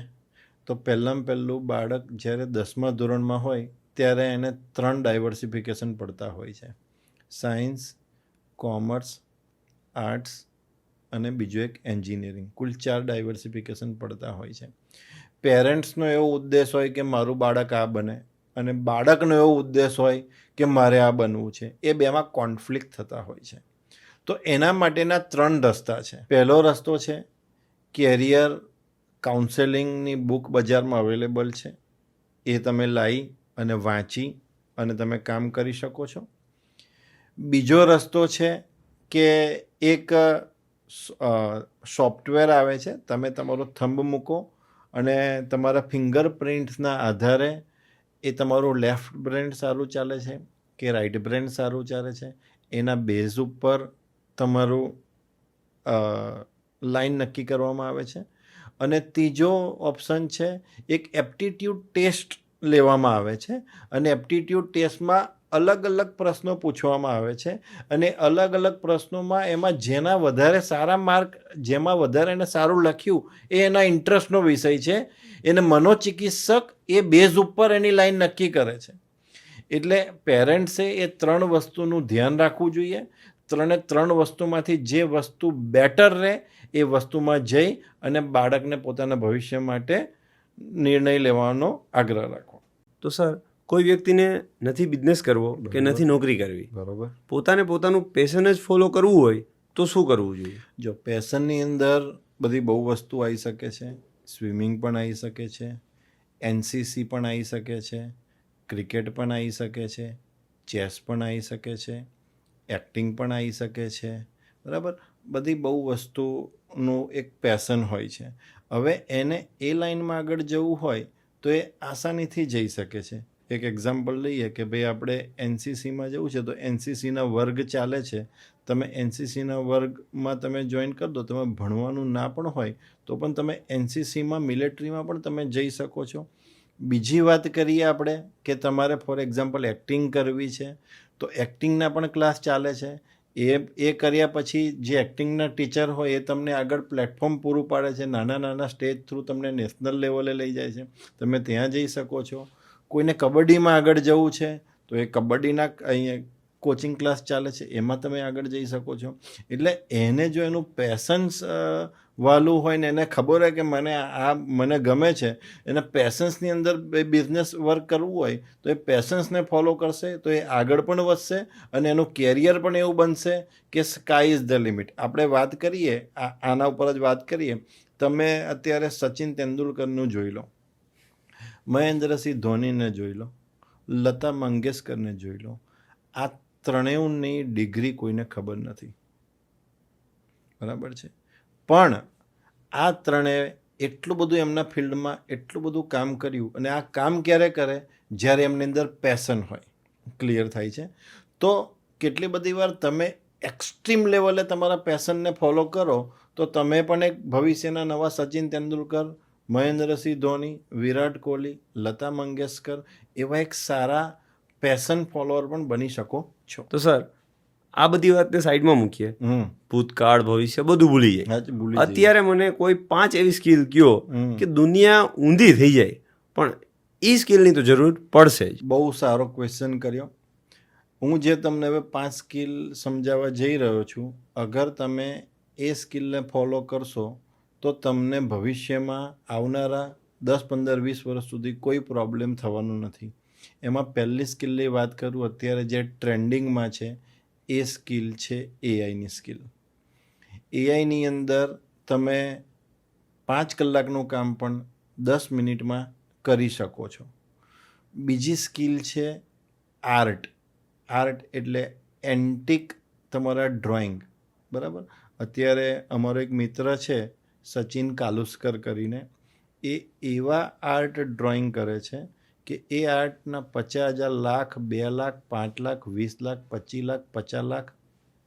તો પહેલું બાળક જ્યારે 10મા ધોરણમાં હોય ત્યારે એને 3 ડાયવર્સિફિકેશન પડતા હોય છે: સાયન્સ, કોમર્સ, આર્ટ્સ અને બીજું એક એન્જિનિયરિંગ. કુલ 4 ડાયવર્સિફિકેશન પડતા હોય છે. પેરેન્ટ્સનો એવો ઉદ્દેશ હોય કે મારું બાળક આ બને અને બાળકનો એવો ઉદ્દેશ હોય કે મારે આ બનવું છે. એ બેમાં કોન્ફ્લિક્ટ થતા હોય છે. તો એના માટેના 3 રસ્તા છે. પહેલો રસ્તો છે કેરિયર કાઉન્સેલિંગની બુક બજારમાં અવેલેબલ છે. એ તમે લાવી અને વાંચી અને તમે કામ કરી શકો છો. બીજો રસ્તો છે કે એક સોફ્ટવેર આવે છે, તમે તમારો થંબ મૂકો અને તમારા ફિંગરપ્રિન્ટ્સના આધારે એ તમારું લેફ્ટ બ્રેન સારું ચાલે છે કે રાઈટ બ્રેન સારું ચાલે છે એના બેઝ ઉપર તમારું લાઈન નક્કી કરવામાં આવે છે. અને ત્રીજો ઓપ્શન છે એક એપ્ટિટ્યૂડ ટેસ્ટ લેવામાં આવે છે અને એપ્ટિટ્યૂડ ટેસ્ટમાં અલગ અલગ પ્રશ્નો પૂછવામાં આવે છે અને અલગ અલગ પ્રશ્નોમાં એમાં જેના વધારે સારા માર્ક, જેમાં વધારે એને સારું લખ્યું એ એના ઇન્ટરેસ્ટનો વિષય છે. એને મનોચિકિત્સક એ બેઝ ઉપર એની લાઈન નક્કી કરે છે. એટલે પેરેન્ટ્સે એ 3 વસ્તુનું ધ્યાન રાખવું જોઈએ. 3 વસ્તુમાંથી જે વસ્તુ બેટર રહે એ વસ્તુમાં જઈ અને બાળકને પોતાના ભવિષ્ય માટે નિર્ણય લેવાનો આગ્રહ રાખવો. તો સર, કોઈ વ્યક્તિને નથી બિઝનેસ કરવો કે નથી નોકરી કરવી, બરોબર, પોતાનું પેશન જ ફોલો કરવું હોય તો શું કરવું જોઈએ? જો પેશનની અંદર બધી બહુ વસ્તુ આવી શકે છે. સ્વિમિંગ પણ આવી શકે છે, NCC પણ આવી શકે છે, ક્રિકેટ પણ આવી શકે છે, ચેસ પણ આવી શકે છે, એક્ટિંગ પણ આવી શકે છે. બરાબર, બધી બહુ વસ્તુનું એક પેશન હોય છે. હવે એને એ લાઈનમાં આગળ જવું હોય તો એ આસાનીથી જઈ શકે છે. એક એક્ઝામ્પલ લઈએ કે ભાઈ આપણે NCCમાં જવું છે તો NCCના વર્ગ ચાલે છે. તમે NCCના વર્ગમાં તમે જોઈન કરી દો. તમે ભણવાનું ના પણ હોય તો પણ તમે NCCમાં મિલિટરીમાં પણ તમે જઈ શકો છો. બીજી વાત કરીએ આપણે કે તમારે ફોર એક્ઝામ્પલ એક્ટિંગ કરવી છે તો એક્ટિંગના પણ ક્લાસ ચાલે છે. એ કર્યા પછી જે એક્ટિંગના ટીચર હોય એ તમને આગળ પ્લેટફોર્મ પૂરું પાડે છે. નાના સ્ટેજ થ્રુ તમને નેશનલ લેવલે લઈ જાય છે. તમે ત્યાં જઈ શકો છો. કોઈને કબડ્ડીમાં આગળ જવું છે તો એ કબડ્ડીના અહીંયા કોચિંગ ક્લાસ ચાલે છે એમાં તમે આગળ જઈ શકો છો. એટલે એને જો એનું પેશન્સ વાલું હોય ને એને ખબર હોય કે મને ગમે છે, એને પેશન્સની અંદર બિઝનેસ વર્ક કરવું હોય તો એ પેશન્સને ફોલો કરશે તો એ આગળ પણ વધશે અને એનું કેરિયર પણ એવું બનશે કે સ્કાય ઇઝ ધ લિમિટ. આપણે વાત કરીએ આના ઉપર જ વાત કરીએ. તમે અત્યારે સચિન તેંડુલકરનું જોઈ લો, મહેન્દ્રસિંહ ધોનીને જોઈ લો, લતા મંગેશકરને જોઈ લો. આ ત્રણેયની ડિગ્રી કોઈને ખબર નથી, બરાબર છે. પણ આ ત્રણેય એટલું બધું એમના ફિલ્ડમાં એટલું બધું કામ કર્યું અને આ કામ ક્યારે કરે? જ્યારે એમની અંદર પેશન હોય. ક્લિયર થાય છે? તો કેટલી બધી વાર તમે એક્સ્ટ્રીમ લેવલે તમારા પેશનને ફોલો કરો તો તમે પણ એક ભવિષ્યના નવા સચિન તેંડુલકર, મહેન્દ્રસિંહ ધોની, વિરાટ કોહલી, લતા મંગેશકર એવા એક સારા પેશન ફોલોઅર પણ બની શકો છો. તો સર આ બધી વાતને સાઈડમાં મૂકીએ, ભૂતકાળ ભવિષ્ય બધું ભૂલી જાય. અત્યારે મને કોઈ 5 એવી સ્કિલ કયો કે દુનિયા ઊંધી થઈ જાય, પણ એ સ્કિલની તો જરૂર પડશે જ. બહુ સારો ક્વેશ્ચન કર્યો. હું જે તમને હવે 5 સ્કિલ સમજાવવા જઈ રહ્યો છું, અગર તમે એ સ્કિલને ફોલો કરશો તો તમને ભવિષ્યમાં આવનારા 10, 15, 20 વર્ષ સુધી કોઈ પ્રોબ્લેમ થવાનું નથી. એમાં પહેલી સ્કિલની વાત કરું, અત્યારે જે ટ્રેન્ડિંગમાં છે એ સ્કિલ છે એઆઈની સ્કિલ. એઆઈની અંદર તમે 5 કલાકનું કામ પણ 10 મિનિટમાં કરી શકો છો. બીજી સ્કિલ છે આર્ટ. આર્ટ એટલે એન્ટિક તમારા ડ્રોઈંગ, બરાબર. અત્યારે અમારો એક મિત્ર છે સચિન કાલુસ્કર કરીને, એ એવા આર્ટ ડ્રોઈંગ કરે છે કે એ આર્ટના 50,000, લાખ, 2 લાખ, 5 લાખ, 20 લાખ, 25 લાખ, 50 લાખ,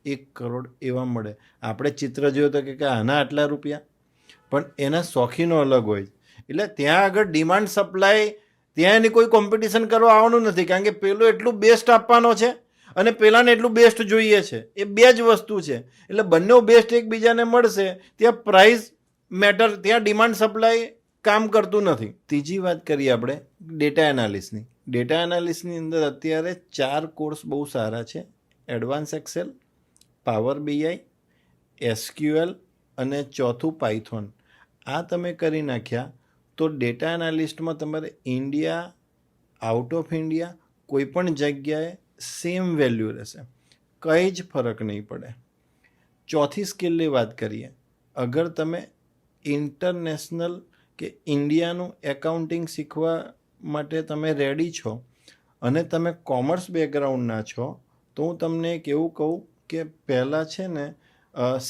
1 કરોડ એવા મળે. આપણે ચિત્ર જોયું તો કે આના આટલા રૂપિયા, પણ એના શોખીનો અલગ હોય. એટલે ત્યાં આગળ ડિમાન્ડ સપ્લાય, ત્યાં એની કોઈ કોમ્પિટિશન કરવા આવવાનું નથી, કારણ કે પેલો એટલું બેસ્ટ આપવાનો છે અને પેલાને એટલું બેસ્ટ જોઈએ છે. એ બે જ વસ્તુ છે. એટલે બંને બેસ્ટ એકબીજાને મળશે, ત્યાં પ્રાઇસ મેટર, ત્યાં ડિમાન્ડ સપ્લાય કામ કરતું નથી. ત્રીજી વાત કરીએ આપણે ડેટા એનાલિસની. ડેટા એનાલિસની અંદર અત્યારે 4 કોર્સ બહુ સારા છે: advance excel, power BI, SQL અને ચોથું પાયથોન. આ તમે કરી નાખ્યા તો ડેટા એનાલિસ્ટમાં તમારે ઇન્ડિયા, આઉટ ઓફ ઇન્ડિયા, કોઈ પણ જગ્યાએ સેમ વેલ્યુ રહેશે, કંઈ જ ફરક નહીં પડે. ચોથી સ્કિલની વાત કરીએ, અગર તમે ઇન્ટરનેશનલ કે ઇન્ડિયાનું એકાઉન્ટિંગ શીખવા માટે તમે રેડી છો અને તમે કોમર્સ બેકગ્રાઉન્ડના છો, તો હું તમને એક એવું કહું કે પહેલાં છે ને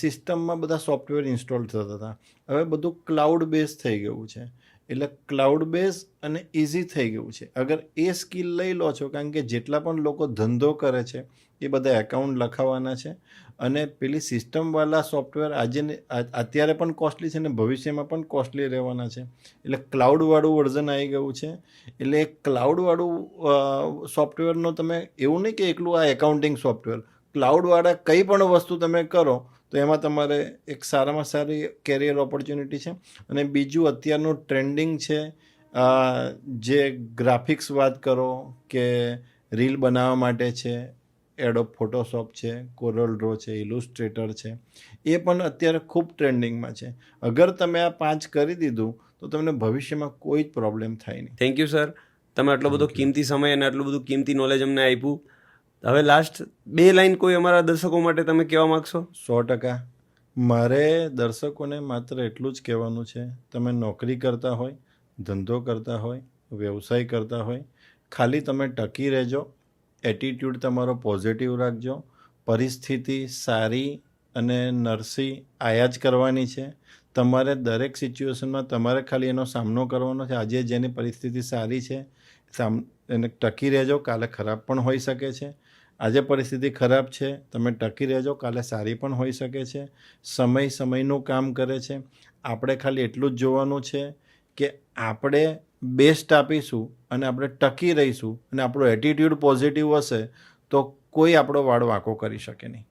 સિસ્ટમમાં બધા સોફ્ટવેર ઇન્સ્ટોલ થતા હતા. હવે બધું ક્લાઉડ બેઝ થઈ ગયું છે. એટલે ક્લાઉડ બેઝ અને ઇઝી થઈ ગયું છે. અગર એ સ્કિલ લઈ લો છો, કારણ કે જેટલા પણ લોકો ધંધો કરે છે એ બધા એકાઉન્ટ લખાવવાના છે અને પેલી સિસ્ટમવાળા સોફ્ટવેર અત્યારે પણ કોસ્ટલી છે ને ભવિષ્યમાં પણ કોસ્ટલી રહેવાના છે. એટલે ક્લાઉડવાળું વર્ઝન આવી ગયું છે. એટલે એ ક્લાઉડવાળું સોફ્ટવેરનો તમે એવું નહીં કે એકલું આ એકાઉન્ટિંગ સોફ્ટવેર, ક્લાઉડવાળા કંઈ પણ વસ્તુ તમે કરો તો એમાં તમારે એક સારામાં સારી કેરિયર ઓપોર્ચ્યુનિટી છે. અને બીજું અત્યારનું ટ્રેન્ડિંગ છે જે ગ્રાફિક્સ વાત કરો કે રીલ બનાવવા માટે છે, એડોબ ફોટોશોપ છે, કોરલ ડ્રો છે, ઇલુસ્ટ્રેટર છે, એ પણ અત્યારે ખૂબ ટ્રેન્ડિંગમાં છે. અગર તમે આ 5 કરી દીધું તો તમને ભવિષ્યમાં કોઈ જ પ્રોબ્લેમ થાય નહીં. થેન્ક યુ સર, તમે આટલો બધો કિંમતી સમય અને આટલું બધું કિંમતી નોલેજ અમને આપ્યું. હવે લાસ્ટ 2 લાઈન કોઈ અમારા દર્શકો માટે તમે કહેવા માગશો? 100%. મારે દર્શકોને માત્ર એટલું જ કહેવાનું છે, તમે નોકરી કરતા હોય, ધંધો કરતા હોય, વ્યવસાય કરતા હોય, ખાલી તમે ટકી રહેજો, એટીટ્યૂડ તમારો પોઝિટિવ રાખજો. પરિસ્થિતિ સારી અને નરસી આયા જ કરવાની છે. તમારે દરેક સિચ્યુએશનમાં તમારે ખાલી એનો સામનો કરવાનો છે. આજે જેની પરિસ્થિતિ સારી છે એને ટકી રહેજો, કાલે ખરાબ પણ હોઈ શકે છે. આજે પરિસ્થિતિ ખરાબ છે, તમે ટકી રહેજો, કાલે સારી પણ હોઈ શકે છે. સમય સમયનું કામ કરે છે. આપણે ખાલી એટલું જ જોવાનું છે કે આપણે બેસ્ટ આપીશું અને આપણે ટકી રહીશું અને આપણો એટીટ્યૂડ પોઝિટિવ હશે તો કોઈ આપણો વાળ વાંકો કરી શકે નહીં.